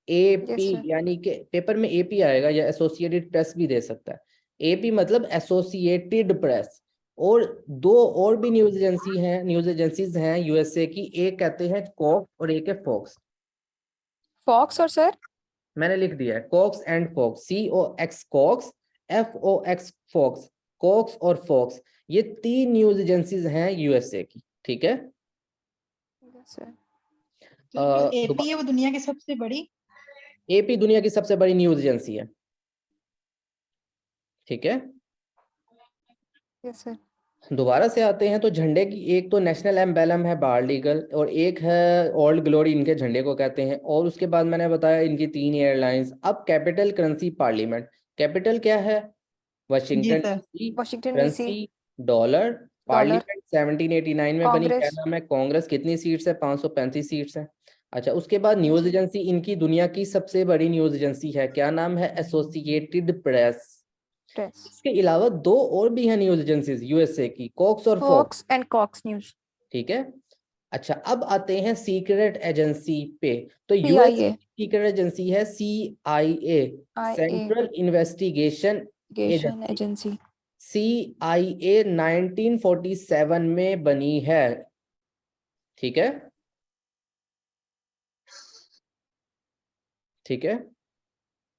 AP Yes, sir. यानी कि पेपर में एपी आएगा, या एसोसिएटेड प्रेस भी दे सकता है। एपी मतलब एसोसिएटेड प्रेस। और दो और भी न्यूज एजेंसी हैं, न्यूज एजेंसीज हैं यूएसए की। एक कहते हैं कॉक्स और एक है फॉक्स। फॉक्स और सर? मैंने लिख दिया है Cox and Fox, COX Cox, FOX Fox. Cox और फॉक्स, ये 3 न्यूज एजेंसीज हैं यूएसए की। ठीक है। Yes, sir. तो जो एपी है वो दुनिया की सबसे बड़ी एपी दुनिया की सबसे बड़ी न्यूज एजेंसी है। ठीक है। Yes, sir. दोबारा से आते हैं तो झंडे की, एक तो नेशनल एम्बेलम है बाल्ड ईगल, और एक है ओल्ड ग्लोरी, इनके झंडे को कहते हैं। और उसके बाद मैंने बताया इनकी 3 एयरलाइंस। अब कैपिटल, करेंसी, पार्लियामेंट। कैपिटल क्या है? जी Washington sir. DC. Washington DC. Currency dollar. Dollar. Parliament 1789 में बनी, क्या कांग्रेस। नाम है? कांग्रेस। कितनी सीट्स है? 535 सीट्स है। अच्छा, उसके बाद न्यूज एजेंसी, इनकी दुनिया की सबसे बड़ी न्यूज एजेंसी है, क्या नाम है? Associated press. प्रेस। इसके अलावा 2 और भी हैं न्यूज एजेंसीज यूएसए की, कॉक्स और Fox. Fox and Cox news. ठीक है। अच्छा, अब आते हैं सीक्रेट एजेंसी पे। तो यूएस CIA. सीक्रेट एजेंसी है CIA, central investigation Investigation agency. Agency. CIA 1947 में बनी है। ठीक है। ठीक है।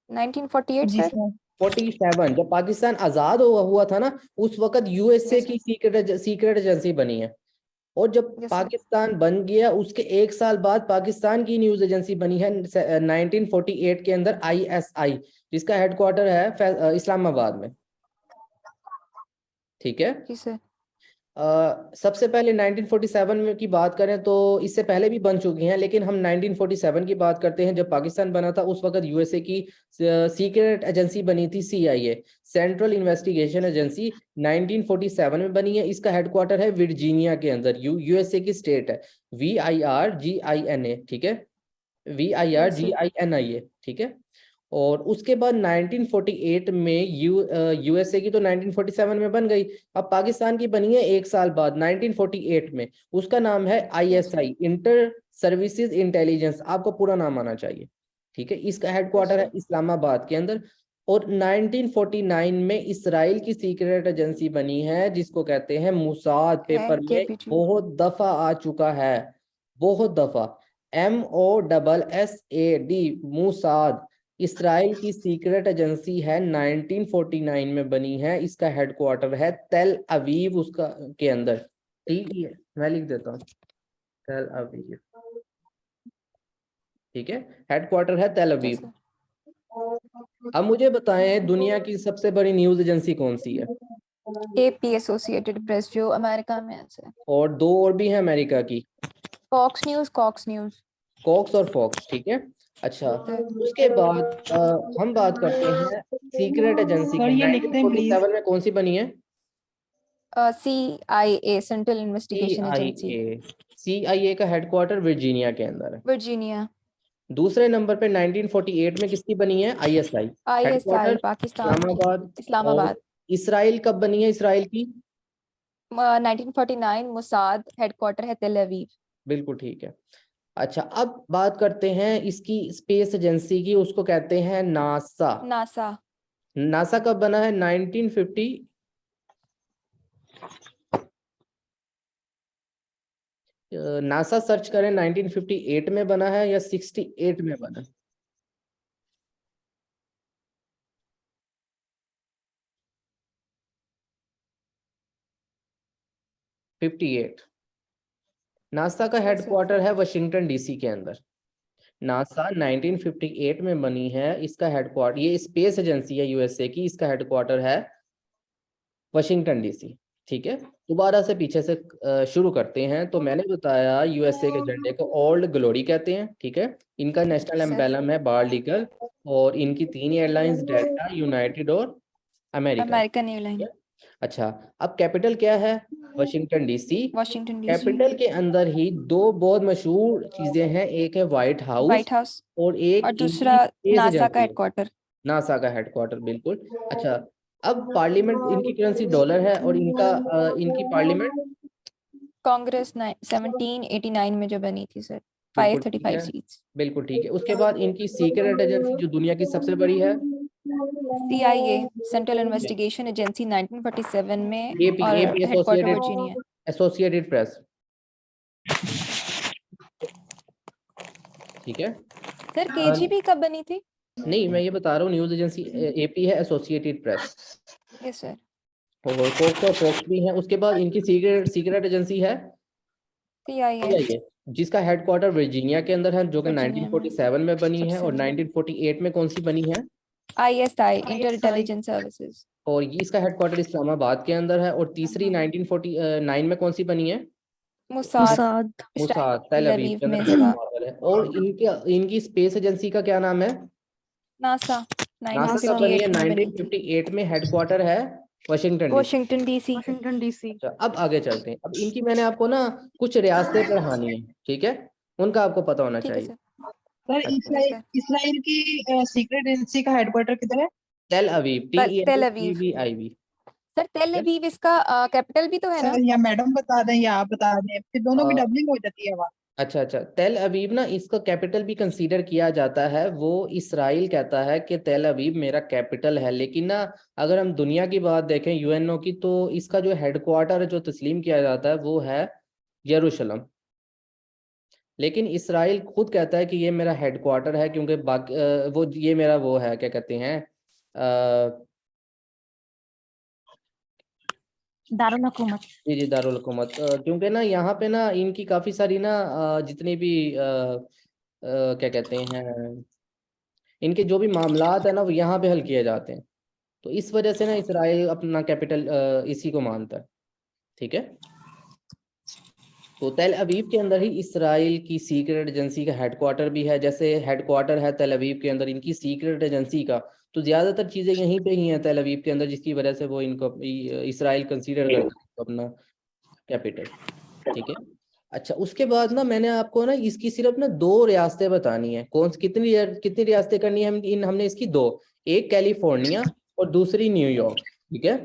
1948 जी सर? सर। 47, जब पाकिस्तान आजाद हुआ था ना, उस वक्त यूएसए Yes, की sir. सीक्रेट एजेंसी बनी है। और जब Yes, sir. पाकिस्तान बन गया, उसके 1 साल बाद पाकिस्तान की न्यूज एजेंसी बनी है 1948 के अंदर, ISI, जिसका हेडक्वार्टर है इस्लामाबाद में। ठीक है। जी सर। सबसे पहले 1947 में की बात करें तो इससे पहले भी बन चुकी हैं, लेकिन हम 1947 की बात करते हैं। जब पाकिस्तान बना था उस वक्त यूएसए की सीक्रेट एजेंसी बनी थी, CIA, सेंट्रल इन्वेस्टिगेशन एजेंसी। 1947 में बनी है। इसका हेडक्वार्टर है वर्जीनिया के अंदर, यूएसए की स्टेट है, VIRGINA। ठीक है, VIRGINIA। ठीक है। और उसके बाद 1948 में यूएसए की तो 1947 में बन गई। अब पाकिस्तान की बनी है 1 साल बाद, 1948 में। उसका नाम है ISI, इंटर सर्विसेज इंटेलिजेंस। आपको पूरा नाम आना चाहिए। ठीक है। इसका हेडक्वार्टर है इस्लामाबाद के अंदर। और 1949 में इसराइल की सीक्रेट एजेंसी बनी है, जिसको कहते हैं मुसाद। पेपर में KPG. बहुत दफा आ चुका है, बहुत दफा। MOSSAD, Mossad. इसराइल की सीक्रेट एजेंसी है, 1949 में बनी है। इसका हेडक्वार्टर है तेल अवीव उसका के अंदर। ठीक है, मैं लिख देता हूँ तेल अवीव। ठीक है, हेडक्वार्टर है तेल Yes, अवीव। sir. अब मुझे बताएं दुनिया की सबसे बड़ी न्यूज एजेंसी कौन सी है? AP Associated Press जो अमेरिका में है सर। और 2 और भी हैं अमेरिका की, Fox News. Cox News. Cox और फॉक्स। ठीक है। अच्छा, उसके बाद हम बात करते हैं सीक्रेट एजेंसी सर की। ये लिख दें प्लीज। 1947 में कौन सी बनी है? CIA Central Investigation Agency. CIA का हेडक्वार्टर वर्जीनिया के अंदर है। Virginia. दूसरे नंबर पे 1948 में किसकी बनी है? ISI, हेडक्वार्टर ISI पाकिस्तान की। इस्लामाबाद। और इस्लामाबाद। इसराइल कब बनी है? इसराइल की 1949 मुसाद हेडक्वार्टर है तेल अवीव। बिल्कुल ठीक है। अच्छा, अब बात करते हैं इसकी स्पेस एजेंसी की, उसको कहते हैं नासा। नासा। नासा कब बना है? 1950, नासा सर्च करें 1958 में बना है या 68 में बना है? $58। नासा का Yes, sir. हेडक्वार्टर है वाशिंगटन डीसी के अंदर। नासा 1958 में बनी है, इसका हेडक्वार्टर, ये स्पेस एजेंसी है यूएसए की, इसका हेडक्वार्टर है वाशिंगटन डीसी। ठीक है, दोबारा से पीछे से शुरू करते हैं। तो मैंने बताया यूएसए के झंडे को ओल्ड ग्लोरी कहते हैं। ठीक है, इनका नेशनल Yes, sir. एम्बलम है बार्ड ईगल, और इनकी 3 एयरलाइंस डेल्टा, यूनाइटेड और अमेरिकन। अमेरिकन एयरलाइन, अच्छा, अब कैपिटल क्या है? Washington DC. Washington DC, capital के अंदर ही दो बहुत मशहूर चीजें हैं, एक है व्हाइट हाउस व्हाइट हाउस, और एक और इनकी दूसरा स्पेस नासा का एजेंसी है, हेडक्वार्टर। नासा का हेडक्वार्टर, बिल्कुल। अच्छा, अब पार्लियामेंट, इनकी करेंसी डॉलर है और इनकी पार्लियामेंट कांग्रेस 1789 में जो बनी थी सर, बिल्कुल ठीक 535 है, सीट्स। बिल्कुल ठीक है। उसके बाद इनकी सीक्रेट एजेंसी जो दुनिया की सबसे बड़ी है, CIA, सेंट्रल इन्वेस्टिगेशन एजेंसी, 1947 में, एपी, और AP headquarter Virginia. Associated press. ठीक है सर KGB कब बनी थी? नहीं, मैं ये बता रहा हूँ, न्यूज एजेंसी एपी है, एसोसिएटेड प्रेस, यस सर। और कोक्स और फोक्स भी है। उसके बाद इनकी सीक्रेट एजेंसी है CIA, CIA, जिसका हेडक्वार्टर वर्जीनिया के अंदर है, जो कि वर्जीनिया में। 1947 में बनी है, और सबसे 1948 में कौन सी बनी है? ISI, inter intelligence services. और ये इसका हेडक्वार्टर इस्लामाबाद के अंदर है। और तीसरी 1949 में कौन सी बनी है? मुसाद, मुसाद, तेल तेल अवीव अवीव के अंदर में इसका। हेडक्वार्टर है। और इनकी स्पेस एजेंसी का क्या नाम है? नासा, नासा का बनी है 1958 में बनी थी, 1958 में, हेडक्वार्टर है वाशिंगटन डीसी। Washington DC. अच्छा, अब आगे चलते हैं। अब इनकी मैंने आपको ना कुछ रियासतें पढ़ानी है, ठीक है, उनका आपको पता होना ठीक है चाहिए। सर। सर अच्छा, यस सर। इसराइल की सीक्रेट एजेंसी का हेडक्वार्टर किधर है? तेल अवीव, तेल अवीव। TELAVIV। सर तेल अवीव इसका कैपिटल भी तो है ना? सर या मैडम बता दें या आप बता दें, फिर दोनों की डबलिंग हो जाती है आवाज। अच्छा अच्छा, तेल अवीव ना, इसका कैपिटल भी कंसीडर किया जाता है। वो इसराइल कहता है कि तेल अवीव मेरा कैपिटल है, लेकिन ना अगर हम दुनिया की बात देखें, यूएनओ की, तो इसका जो हेडक्वार्टर जो तस्लीम किया जाता है वो है यरूशलेम। लेकिन इसराइल खुद कहता है कि ये मेरा हेडक्वार्टर है, क्योंकि बाकी वो ये मेरा वो है, क्या कहते हैं, दारुल हुकूमत। जी दारुल हुकूमत। क्योंकि ना यहाँ पे ना इनकी काफ़ी सारी ना जितनी भी क्या कहते हैं, इनके जो भी मामलात है ना, वो यहाँ पे हल किए जाते हैं। तो इस वजह से ना इसराइल अपना कैपिटल इसी को मानता है। ठीक है, तो तेल अवीव के अंदर ही इसराइल की सीक्रेट एजेंसी का हेडक्वार्टर भी है। जैसे हेडक्वार्टर है तेल अवीव के अंदर इनकी सीक्रेट एजेंसी का, तो ज़्यादातर चीज़ें यहीं पे ही हैं तेल अवीव के अंदर, जिसकी वजह से वो इनको इसराइल कंसीडर करता है अपना कैपिटल। ठीक है, अच्छा, उसके बाद ना मैंने आपको ना इसकी सिर्फ ना 2 रियासतें बतानी है। कौन सी, कितनी कितनी रियासतें करनी है हमने इसकी 2, एक कैलिफोर्निया और दूसरी न्यूयॉर्क। ठीक है,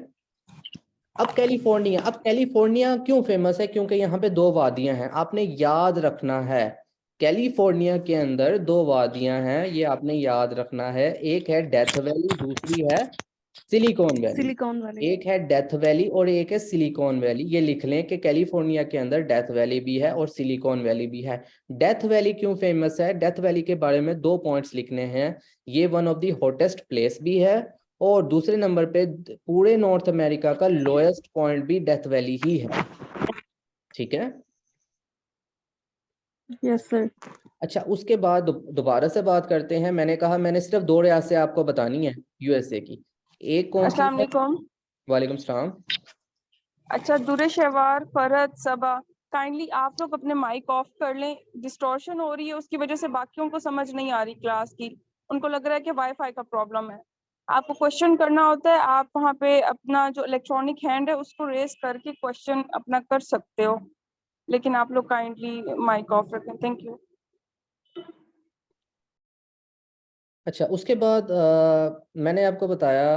अब कैलिफोर्निया क्यों फेमस है? क्योंकि यहाँ पे 2 वादियां हैं, आपने याद रखना है। कैलिफोर्निया के अंदर 2 वादियां हैं, ये आपने याद रखना है। एक है डेथ वैली, दूसरी है सिलिकॉन वैली। एक है डेथ वैली और एक है सिलिकॉन वैली। ये लिख लें कि कैलिफोर्निया के अंदर डेथ वैली भी है और सिलिकॉन वैली भी है। डेथ वैली क्यों फेमस है? डेथ वैली के बारे में 2 पॉइंट्स लिखने हैं। ये one of the hottest place भी है, और दूसरे नंबर पे पूरे नॉर्थ अमेरिका का लोएस्ट पॉइंट भी डेथ वैली ही है। ठीक है, यस सर। अच्छा, उसके बाद दोबारा से बात करते हैं। मैंने कहा मैंने सिर्फ 2 रियासतें आपको बतानी है यूएसए की। एक कौन सी अस्सलाम है? वालेकुम। वालेकुम सलाम। अच्छा, दुरेश शहवार, फरहत, सबा, काइंडली आप लोग अपने माइक ऑफ कर लें। डिस्टॉर्शन हो रही है, उसकी वजह से बाकियों को समझ नहीं आ रही क्लास की। उनको लग रहा है कि वाईफाई का प्रॉब्लम है। आपको क्वेश्चन करना होता है, आप वहाँ पे अपना जो इलेक्ट्रॉनिक हैंड है उसको रेस करके क्वेश्चन अपना कर सकते हो, लेकिन आप लोग काइंडली माइक ऑफ रखें। Thank you. अच्छा, उसके बाद मैंने आपको बताया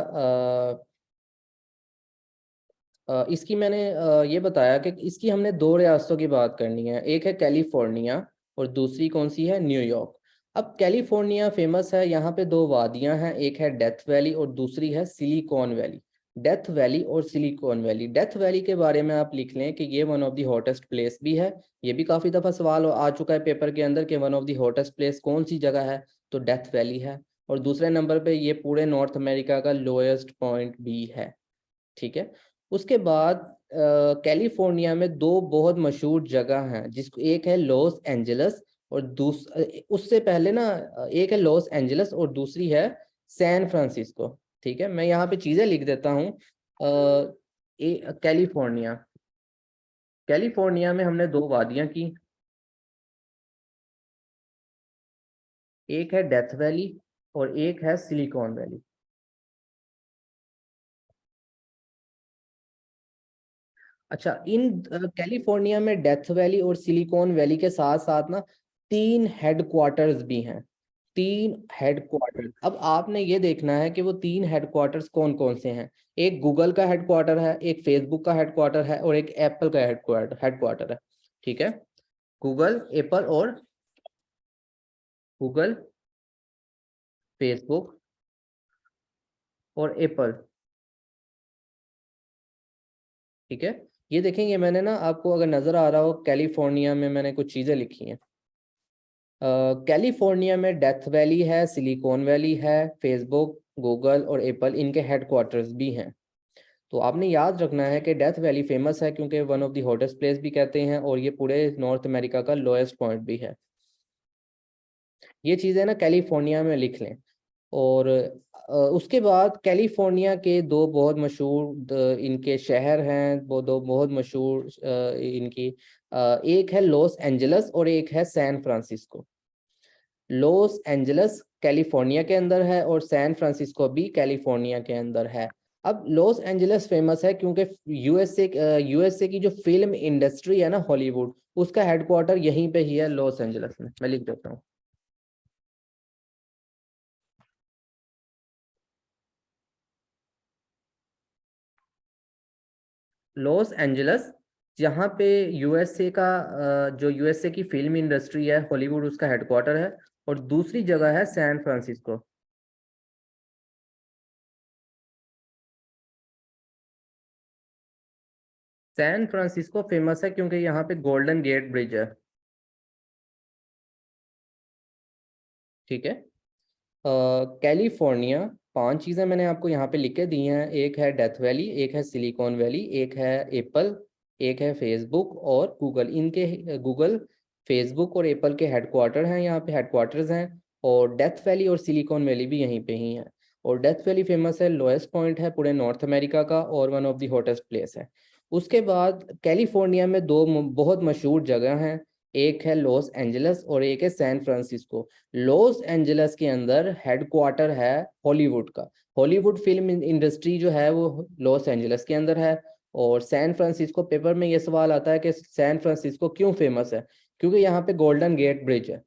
इसकी मैंने ये बताया कि इसकी हमने 2 रियासतों की बात करनी है। एक है कैलिफोर्निया और दूसरी कौन सी है? न्यूयॉर्क। अब कैलिफोर्निया फेमस है, यहाँ पे 2 वादियां हैं, एक है डेथ वैली और दूसरी है सिलिकॉन वैली। डेथ वैली और सिलिकॉन वैली। डेथ वैली के बारे में आप लिख लें कि ये one of the hottest place भी है। ये भी काफ़ी दफ़ा सवाल आ चुका है पेपर के अंदर कि one of the hottest place कौन सी जगह है, तो डेथ वैली है। और दूसरे नंबर पे ये पूरे नॉर्थ अमेरिका का लोएस्ट पॉइंट भी है, ठीक है। उसके बाद कैलिफोर्निया में दो बहुत मशहूर जगह हैं, जिसको एक है लॉस एंजलस और उससे पहले ना एक है लॉस एंजलस और दूसरी है सैन फ्रांसिस्को, ठीक है। मैं यहाँ पे चीज़ें लिख देता हूँ। कैलिफोर्निया, कैलिफोर्निया में हमने दो वादियाँ की, एक है डेथ वैली और एक है सिलिकॉन वैली। अच्छा, इन कैलिफोर्निया में डेथ वैली और सिलिकॉन वैली के साथ साथ ना 3 हेडक्वार्टर्स भी हैं, 3 हेडक्वार्टर्स। अब आपने ये देखना है कि वो 3 हेडक्वार्टर्स कौन कौन से हैं। एक गूगल का हेडक्वार्टर है, एक फेसबुक का हेडक्वार्टर है और एक एप्पल का हेडक्वार्टर है, ठीक है। गूगल, एप्पल और गूगल, फेसबुक और एप्पल, ठीक है। ये देखेंगे, मैंने ना आपको अगर नजर आ रहा हो कैलिफोर्निया में मैंने कुछ चीजें लिखी हैं। कैलिफोर्निया में डेथ वैली है, सिलिकॉन वैली है, फेसबुक, गूगल और एप्पल इनके हेडक्वार्टर्स भी हैं। तो आपने याद रखना है कि डेथ वैली फेमस है क्योंकि one of the hottest place भी कहते हैं और ये पूरे नॉर्थ अमेरिका का लोएस्ट पॉइंट भी है। ये चीज़ें ना कैलिफोर्निया में लिख लें। और उसके बाद कैलिफोर्निया के दो बहुत मशहूर इनके शहर हैं, वो दो बहुत मशहूर इनकी एक है लॉस एंजलस और एक है San Francisco. Los Angeles California के अंदर है और सैन फ्रांसिस्को भी कैलिफोर्निया के अंदर है। अब लॉस एंजलस फेमस है क्योंकि यूएसए की जो फिल्म इंडस्ट्री है ना, हॉलीवुड, उसका हेडक्वार्टर यहीं पे ही है, लॉस एंजलस में। मैं लिख देता हूँ लॉस एंजलस, जहाँ पे यूएसए का जो यूएसए की फिल्म इंडस्ट्री है हॉलीवुड, उसका हेडक्वार्टर है। और दूसरी जगह है San Francisco. San Francisco famous है क्योंकि यहाँ पे गोल्डन गेट ब्रिज है, ठीक है। कैलिफोर्निया, 5 चीज़ें मैंने आपको यहाँ पे लिख के दी हैं। एक है डेथ वैली, एक है सिलिकॉन वैली, एक है एप्पल, एक है फेसबुक और गूगल। इनके गूगल, फेसबुक और एप्पल के हेडक्वार्टर हैं, यहाँ पे हेडक्वार्टर्स हैं। और डेथ वैली और सिलिकॉन वैली भी यहीं पे ही हैं। और डेथ वैली फेमस है, लोएस्ट पॉइंट है पूरे नॉर्थ अमेरिका का और one of the hottest place है। उसके बाद कैलिफोर्निया में दो बहुत मशहूर जगह हैं, एक है लॉस एंजलस और एक है सैन फ्रांसिस्को। लॉस एंजलस के अंदर हेडक्वार्टर है हॉलीवुड का। हॉलीवुड फिल्म इंडस्ट्री जो है वो लॉस एंजलस के अंदर है। और सैन फ्रांसिस्को, पेपर में ये सवाल आता है कि सैन फ्रांसिस्को क्यों फेमस है, क्योंकि यहाँ पे गोल्डन गेट ब्रिज है,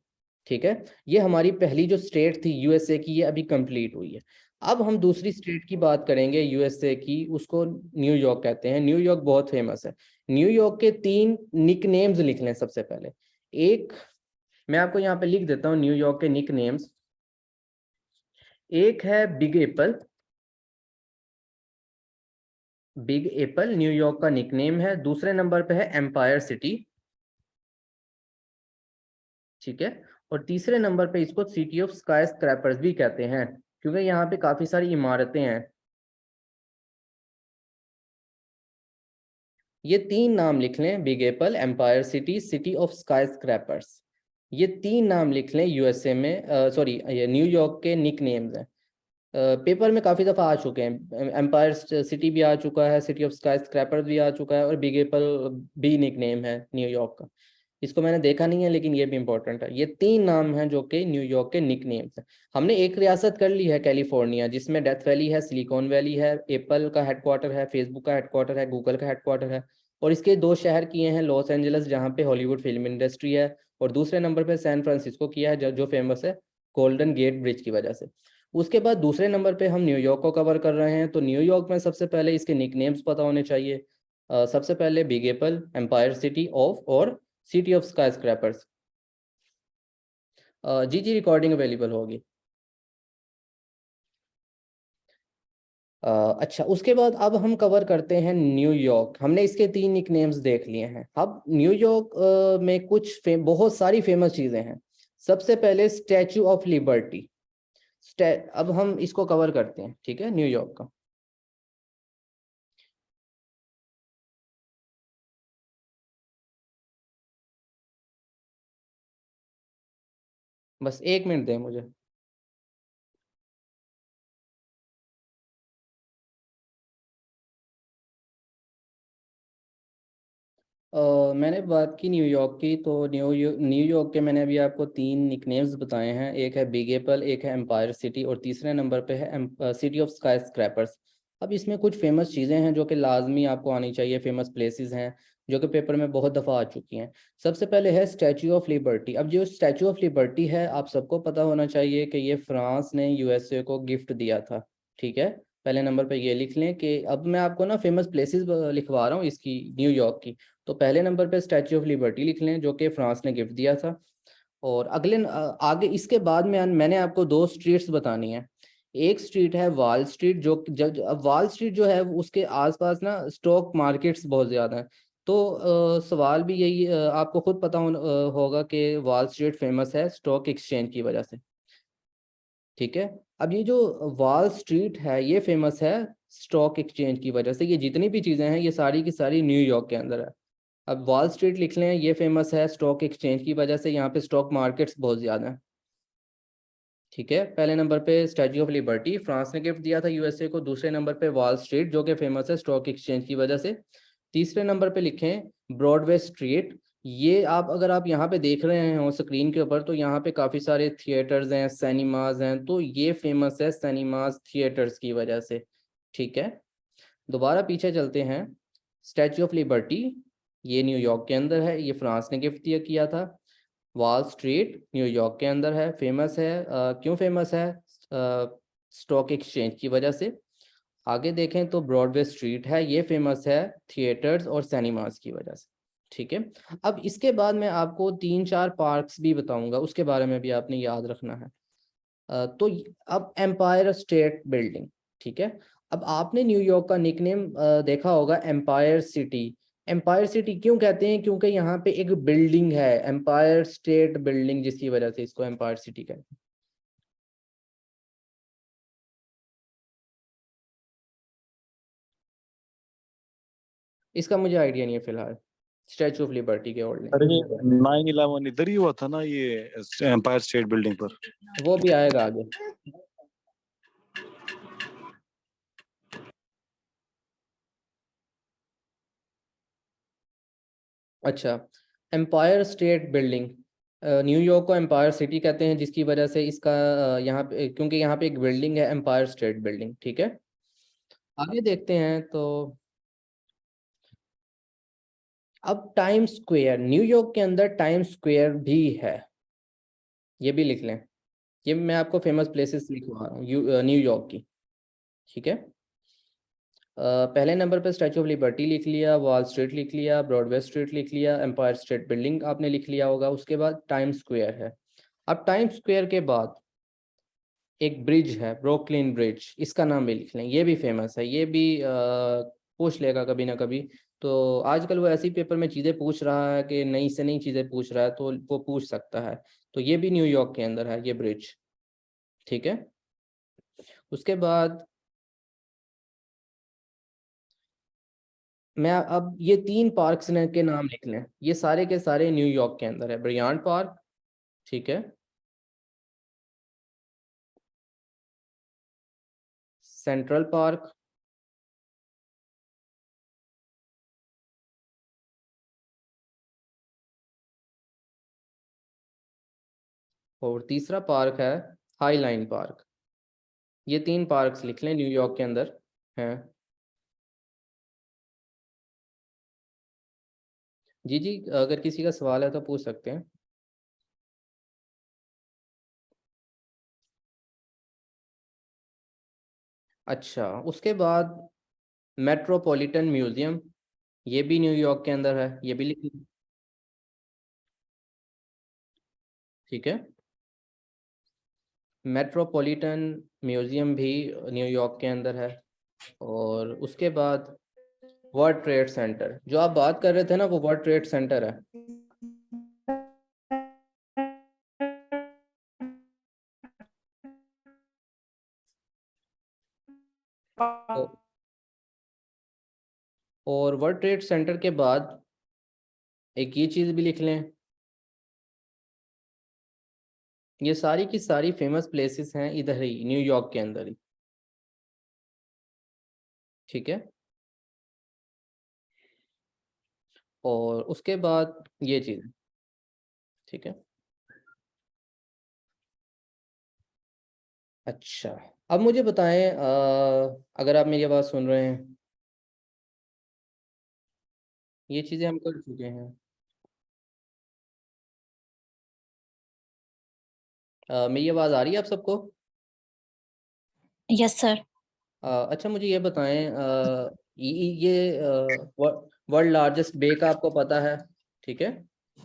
ठीक है। ये हमारी पहली जो स्टेट थी यूएसए की, ये अभी कंप्लीट हुई है। अब हम दूसरी स्टेट की बात करेंगे यूएसए की, उसको न्यूयॉर्क कहते हैं। न्यूयॉर्क बहुत फेमस है। न्यूयॉर्क के 3 निक नेम्स लिख लें सबसे पहले। एक, मैं आपको यहाँ पे लिख देता हूँ न्यूयॉर्क के निक नेम्स। एक है big apple, big apple New York का निकनेम है। दूसरे नंबर पे है एम्पायर सिटी, ठीक है। और तीसरे नंबर पे इसको सिटी ऑफ स्काई स्क्रैपर्स भी कहते हैं क्योंकि यहाँ पे काफी सारी इमारतें हैं। ये 3 नाम लिख लें, big Apple, empire city, city of skyscrapers. ये 3 नाम लिख लें यूएसए में, सॉरी ये न्यूयॉर्क के निक नेम्स हैं। पेपर में काफ़ी दफ़ा आ चुके हैं। एम्पायर सिटी भी आ चुका है, सिटी ऑफ स्काई स्क्रैपर भी आ चुका है और बिग एप्पल भी निक नेम है न्यूयॉर्क का। इसको मैंने देखा नहीं है लेकिन ये भी इंपॉर्टेंट है। ये 3 नाम हैं जो कि न्यूयॉर्क के निक नेम्स हैं। हमने एक रियासत कर ली है कैलिफोर्निया, जिसमें डेथ वैली है, सिलिकॉन वैली है, एप्पल का हेडक्वार्टर है, फेसबुक का हेडक्वार्टर है, गूगल का हेडक्वार्टर है। और इसके 2 शहर किए हैं, लॉस एंजलस जहाँ पे हॉलीवुड फिल्म इंडस्ट्री है, और दूसरे नंबर पे सैन फ्रांसिस्को किया है जो फेमस है गोल्डन गेट ब्रिज की वजह से। उसके बाद दूसरे नंबर पे हम न्यूयॉर्क को कवर कर रहे हैं। तो न्यूयॉर्क में सबसे पहले इसके निकनेम्स पता होने चाहिए। सबसे पहले Big Apple, empire city of और सिटी ऑफ स्काई स्क्रैपर्स। जी रिकॉर्डिंग अवेलेबल होगी। अच्छा, उसके बाद अब हम कवर करते हैं न्यूयॉर्क। हमने इसके 3 निकनेम्स देख लिए हैं। अब न्यूयॉर्क में कुछ बहुत सारी फेमस चीज़ें हैं। सबसे पहले स्टैचू ऑफ लिबर्टी। अब हम इसको कवर करते हैं, ठीक है, न्यूयॉर्क का। बस 1 मिनट दें मुझे। मैंने बात की न्यूयॉर्क की, तो न्यूयॉर्क के मैंने अभी आपको 3 निकनेम्स बताए हैं। एक है बिग एप्पल, एक है एम्पायर सिटी, और तीसरे नंबर पे है सिटी ऑफ स्काई स्क्रैपर्स। अब इसमें कुछ फेमस चीज़ें हैं जो कि लाजमी आपको आनी चाहिए, फेमस प्लेसेस हैं जो कि पेपर में बहुत दफ़ा आ चुकी हैं। सबसे पहले है स्टैचू ऑफ लिबर्टी। अब जो स्टैचू ऑफ लिबर्टी है, आप सबको पता होना चाहिए कि ये फ्रांस ने यूएसए को गिफ्ट दिया था, ठीक है। पहले नंबर पे ये लिख लें कि अब मैं आपको ना फेमस प्लेसेस लिखवा रहा हूँ इसकी, न्यूयॉर्क की। तो पहले नंबर पे स्टैचू ऑफ लिबर्टी लिख लें जो कि फ्रांस ने गिफ्ट दिया था। और आगे इसके बाद में मैंने आपको 2 स्ट्रीट्स बतानी है। एक स्ट्रीट है वॉल स्ट्रीट, जो अब वॉल स्ट्रीट जो है उसके आसपास ना स्टॉक मार्केट्स बहुत ज़्यादा हैं। तो सवाल भी यही आपको खुद पता होगा कि वॉल स्ट्रीट फेमस है स्टॉक एक्सचेंज की वजह से, ठीक है। अब ये जो वॉल स्ट्रीट है ये फेमस है स्टॉक एक्सचेंज की वजह से। ये जितनी भी चीज़ें हैं ये सारी की सारी न्यूयॉर्क के अंदर है। अब वॉल स्ट्रीट लिख लें, ये फेमस है स्टॉक एक्सचेंज की वजह से, यहाँ पे स्टॉक मार्केट्स बहुत ज़्यादा हैं, ठीक है। पहले नंबर पे स्टैचू ऑफ लिबर्टी, फ्रांस ने गिफ्ट दिया था यूएसए को। दूसरे नंबर पे वॉल स्ट्रीट जो कि फेमस है स्टॉक एक्सचेंज की वजह से। तीसरे नंबर पे लिखें ब्रॉडवे स्ट्रीट। ये अगर आप यहाँ पे देख रहे हो स्क्रीन के ऊपर, तो यहाँ पे काफ़ी सारे थिएटर्स हैं, सिनेमाज हैं, तो ये फेमस है सिनेमाज थिएटर्स की वजह से, ठीक है। दोबारा पीछे चलते हैं। स्टैचू ऑफ लिबर्टी ये न्यूयॉर्क के अंदर है, ये फ्रांस ने गिफ्ट किया था। वॉल स्ट्रीट न्यूयॉर्क के अंदर है, फेमस है। क्यों फेमस है? स्टॉक एक्सचेंज की वजह से। आगे देखें तो ब्रॉडवे स्ट्रीट है, ये फेमस है थिएटर्स और सिनेमास की वजह से, ठीक है। अब इसके बाद मैं आपको 3-4 पार्क्स भी बताऊंगा, उसके बारे में भी आपने याद रखना है। तो अब एम्पायर स्टेट बिल्डिंग, ठीक है। अब आपने न्यूयॉर्क का निकनेम देखा होगा एम्पायर सिटी। एम्पायर सिटी क्यों कहते हैं? क्योंकि यहाँ पे एक बिल्डिंग है एम्पायर स्टेट बिल्डिंग, जिसकी वजह से इसको एम्पायर सिटी कहते हैं। इसका मुझे आइडिया नहीं है फिलहाल, स्टैचू ऑफ लिबर्टी के ओल्ड अरे 9/11 इधर ही हुआ था ना, ये एम्पायर स्टेट बिल्डिंग पर। वो भी आएगा आगे। अच्छा, एम्पायर स्टेट बिल्डिंग, न्यूयॉर्क को एम्पायर सिटी कहते हैं जिसकी वजह से इसका यहाँ पे, क्योंकि यहाँ पे एक बिल्डिंग है एम्पायर स्टेट बिल्डिंग, ठीक है। आगे देखते हैं तो अब टाइम स्क्वायर, न्यूयॉर्क के अंदर टाइम स्क्वायर भी है, ये भी लिख लें। ये मैं आपको फेमस प्लेसेस लिखवा रहा हूँ न्यूयॉर्क की, ठीक है। पहले नंबर पर स्टैचू ऑफ लिबर्टी लिख लिया, वॉल स्ट्रीट लिख लिया, ब्रॉडवे स्ट्रीट लिख लिया, एम्पायर स्टेट बिल्डिंग आपने लिख लिया होगा। उसके बाद टाइम स्क्वायर है। अब टाइम स्क्वायर के बाद एक ब्रिज है ब्रुकलिन ब्रिज, इसका नाम भी लिख लें, ये भी फेमस है। ये भी पूछ लेगा कभी ना कभी। तो आजकल वो ऐसी पेपर में चीज़ें पूछ रहा है कि नई से नई चीज़ें पूछ रहा है, तो वो पूछ सकता है। तो ये भी न्यूयॉर्क के अंदर है ये ब्रिज, ठीक है। उसके बाद मैं अब ये 3 पार्क्स के नाम लिख लें, ये सारे के सारे न्यूयॉर्क के अंदर है। ब्रियांट पार्क, ठीक है, सेंट्रल पार्क, और तीसरा पार्क है हाईलाइन पार्क। ये 3 पार्क्स लिख लें न्यूयॉर्क के अंदर हैं। जी जी, अगर किसी का सवाल है तो पूछ सकते हैं। अच्छा, उसके बाद मेट्रोपॉलिटन म्यूजियम, ये भी न्यूयॉर्क के अंदर है, ये भी लिख लीजिए, ठीक है। मेट्रोपॉलिटन म्यूजियम भी न्यूयॉर्क के अंदर है। और उसके बाद वर्ल्ड ट्रेड सेंटर, जो आप बात कर रहे थे ना वो वर्ल्ड ट्रेड सेंटर है। ओ- और वर्ल्ड ट्रेड सेंटर के बाद एक ये चीज़ भी लिख लें, ये सारी की सारी फेमस प्लेसेस हैं इधर ही न्यूयॉर्क के अंदर ही, ठीक है। और उसके बाद ये चीज़, ठीक है। अच्छा, अब मुझे बताएं, अगर आप मेरी आवाज़ सुन रहे हैं, ये चीज़ें हम कर चुके हैं। मेरी आवाज़ आ रही है आप सबको? Yes sir. अच्छा, मुझे ये बताएं, ये वर्ल्ड लार्जेस्ट बे का आपको पता है, ठीक है।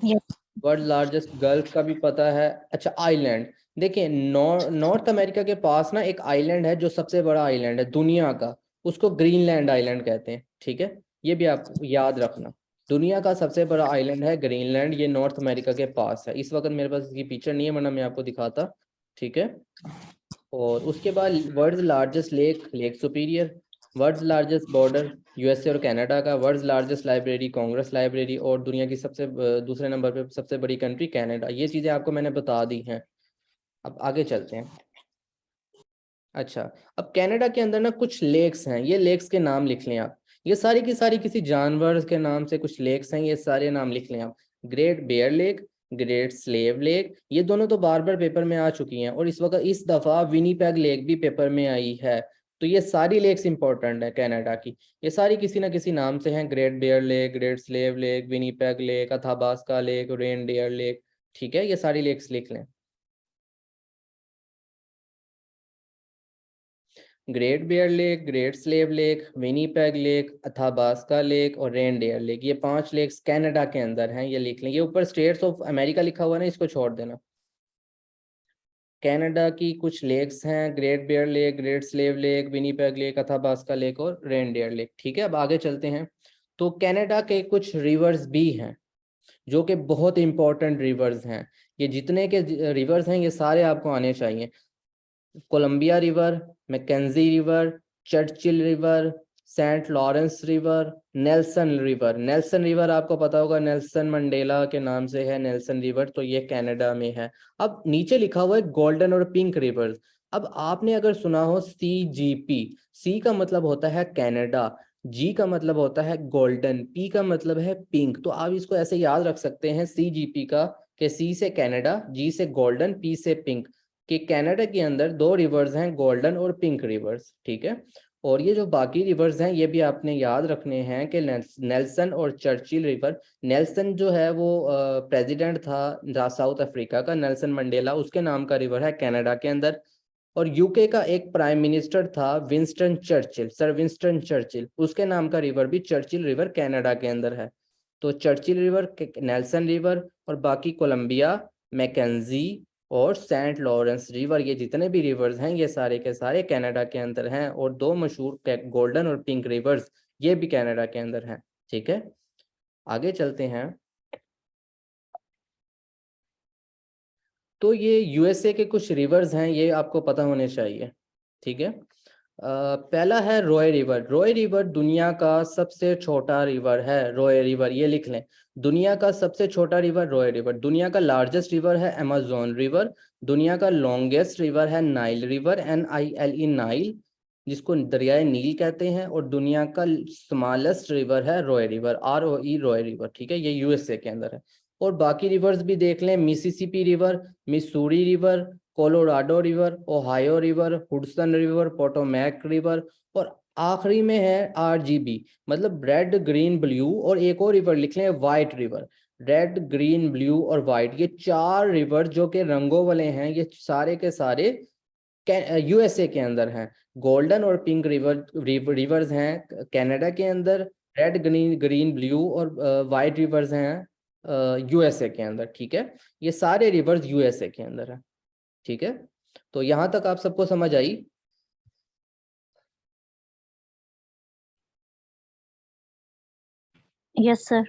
यस। वर्ल्ड लार्जेस्ट गल्फ का भी पता है। अच्छा, आइलैंड, देखिए नॉर्थ अमेरिका के पास ना एक आइलैंड है जो सबसे बड़ा आइलैंड है दुनिया का, उसको ग्रीनलैंड आइलैंड कहते हैं, ठीक है। ये भी आप याद रखना, दुनिया का सबसे बड़ा आइलैंड है ग्रीनलैंड, ये नॉर्थ अमेरिका के पास है। इस वक्त मेरे पास इसकी पिक्चर नहीं है वरना मैं आपको दिखाता, ठीक है। और उसके बाद world largest lake, Lake superior. World largest border, USA और कनाडा का। World largest library, Congress library. और दुनिया की सबसे दूसरे नंबर पे सबसे बड़ी कंट्री कनाडा। ये चीज़ें आपको मैंने बता दी हैं। अब आगे चलते हैं। अच्छा, अब कनाडा के अंदर ना कुछ लेक्स हैं, ये लेक्स के नाम लिख लें आप। ये सारी की सारी किसी जानवर के नाम से कुछ लेक्स हैं, ये सारे नाम लिख लें आप। Great bear lake, great slave lake, ये दोनों तो बार बार पेपर में आ चुकी हैं, और इस वक्त इस दफ़ा विनीपेग लेक भी पेपर में आई है। तो ये सारी लेक्स इंपॉर्टेंट है कनाडा की, ये सारी किसी ना किसी नाम से हैं। Great bear lake, great slave lake, Winnipeg lake, Athabasca lake, reindeer lake, ठीक है। ये सारी लेक्स लिख लें। Great bear lake, great slave lake, Winnipeg lake, Athabasca lake और रेनडियर लेक, ये 5 लेक्स कनाडा के अंदर हैं, ये लिख लें। ये ऊपर स्टेट्स ऑफ अमेरिका लिखा हुआ है ना, इसको छोड़ देना। कनाडा की कुछ लेक्स हैं, great bear lake, great slave lake, Winnipeg lake, Athabasca lake और रेनडियर लेक, ठीक है। अब आगे चलते हैं। तो कनाडा के कुछ रिवर्स भी हैं जो कि बहुत इंपॉर्टेंट रिवर्स हैं। ये जितने के रिवर्स हैं ये सारे आपको आने चाहिए। Columbia river, Mackenzie river, Churchill river, Saint Lawrence river, Nelson river. Nelson river आपको पता होगा, नेल्सन मंडेला के नाम से है नेल्सन रिवर, तो ये कनाडा में है। अब नीचे लिखा हुआ है गोल्डन और पिंक रिवर्स। अब आपने अगर सुना हो CGP, सी का मतलब होता है कनाडा, जी का मतलब होता है गोल्डन, पी का मतलब है पिंक। तो आप इसको ऐसे याद रख सकते हैं CGP का, कि सी से कनाडा, जी से गोल्डन, पी से पिंक, कि कनाडा के अंदर 2 रिवर्स हैं, गोल्डन और पिंक रिवर्स, ठीक है। और ये जो बाकी रिवर्स हैं ये भी आपने याद रखने हैं, कि नेल्सन और चर्चिल रिवर। नेल्सन जो है वो प्रेसिडेंट था साउथ अफ्रीका का, नेल्सन मंडेला, उसके नाम का रिवर है कनाडा के अंदर। और यूके का एक प्राइम मिनिस्टर था Winston Churchill, sir Winston Churchill, उसके नाम का रिवर भी चर्चिल रिवर कनाडा के अंदर है। तो चर्चिल रिवर, नेल्सन रिवर और बाकी कोलंबिया, मैकेंजी और सेंट लॉरेंस रिवर, ये जितने भी रिवर्स हैं ये सारे के सारे कनाडा के अंदर हैं। और 2 मशहूर गोल्डन और पिंक रिवर्स ये भी कनाडा के अंदर हैं, ठीक है। आगे चलते हैं। तो ये यूएसए के कुछ रिवर्स हैं, ये आपको पता होने चाहिए, ठीक है। पहला है रॉय रिवर। रॉय रिवर दुनिया का सबसे छोटा रिवर है, रॉय रिवर, ये लिख लें। दुनिया का सबसे छोटा रिवर रॉय रिवर। दुनिया का लार्जेस्ट रिवर है अमेजोन रिवर। दुनिया का लॉन्गेस्ट रिवर है नाइल रिवर, NILE, नाइल, जिसको दरियाए नील कहते हैं। और दुनिया का स्मॉलेस्ट रिवर है Roy river, ROE, Roy river, ठीक है। ये यूएसए के अंदर है। और बाकी रिवर्स भी देख लें, Mississippi river, Missouri river, Colorado river, Ohio river, Hudson river, Potomac river, और आखिरी में है RGB, मतलब रेड ग्रीन ब्लू, और एक और रिवर लिख लें white river. Red green blue और वाइट, ये 4 रिवर जो कि रंगों वाले हैं, ये सारे के सारे यूएसए के अंदर हैं। गोल्डन और पिंक रिवर्स हैं कनाडा के अंदर। रेड ग्रीन ग्रीन ब्लू और वाइट रिवर्स हैं यूएसए के अंदर, ठीक है। ये सारे रिवर्स यूएसए के अंदर है, ठीक है। तो यहाँ तक आप सबको समझ आई? Yes sir.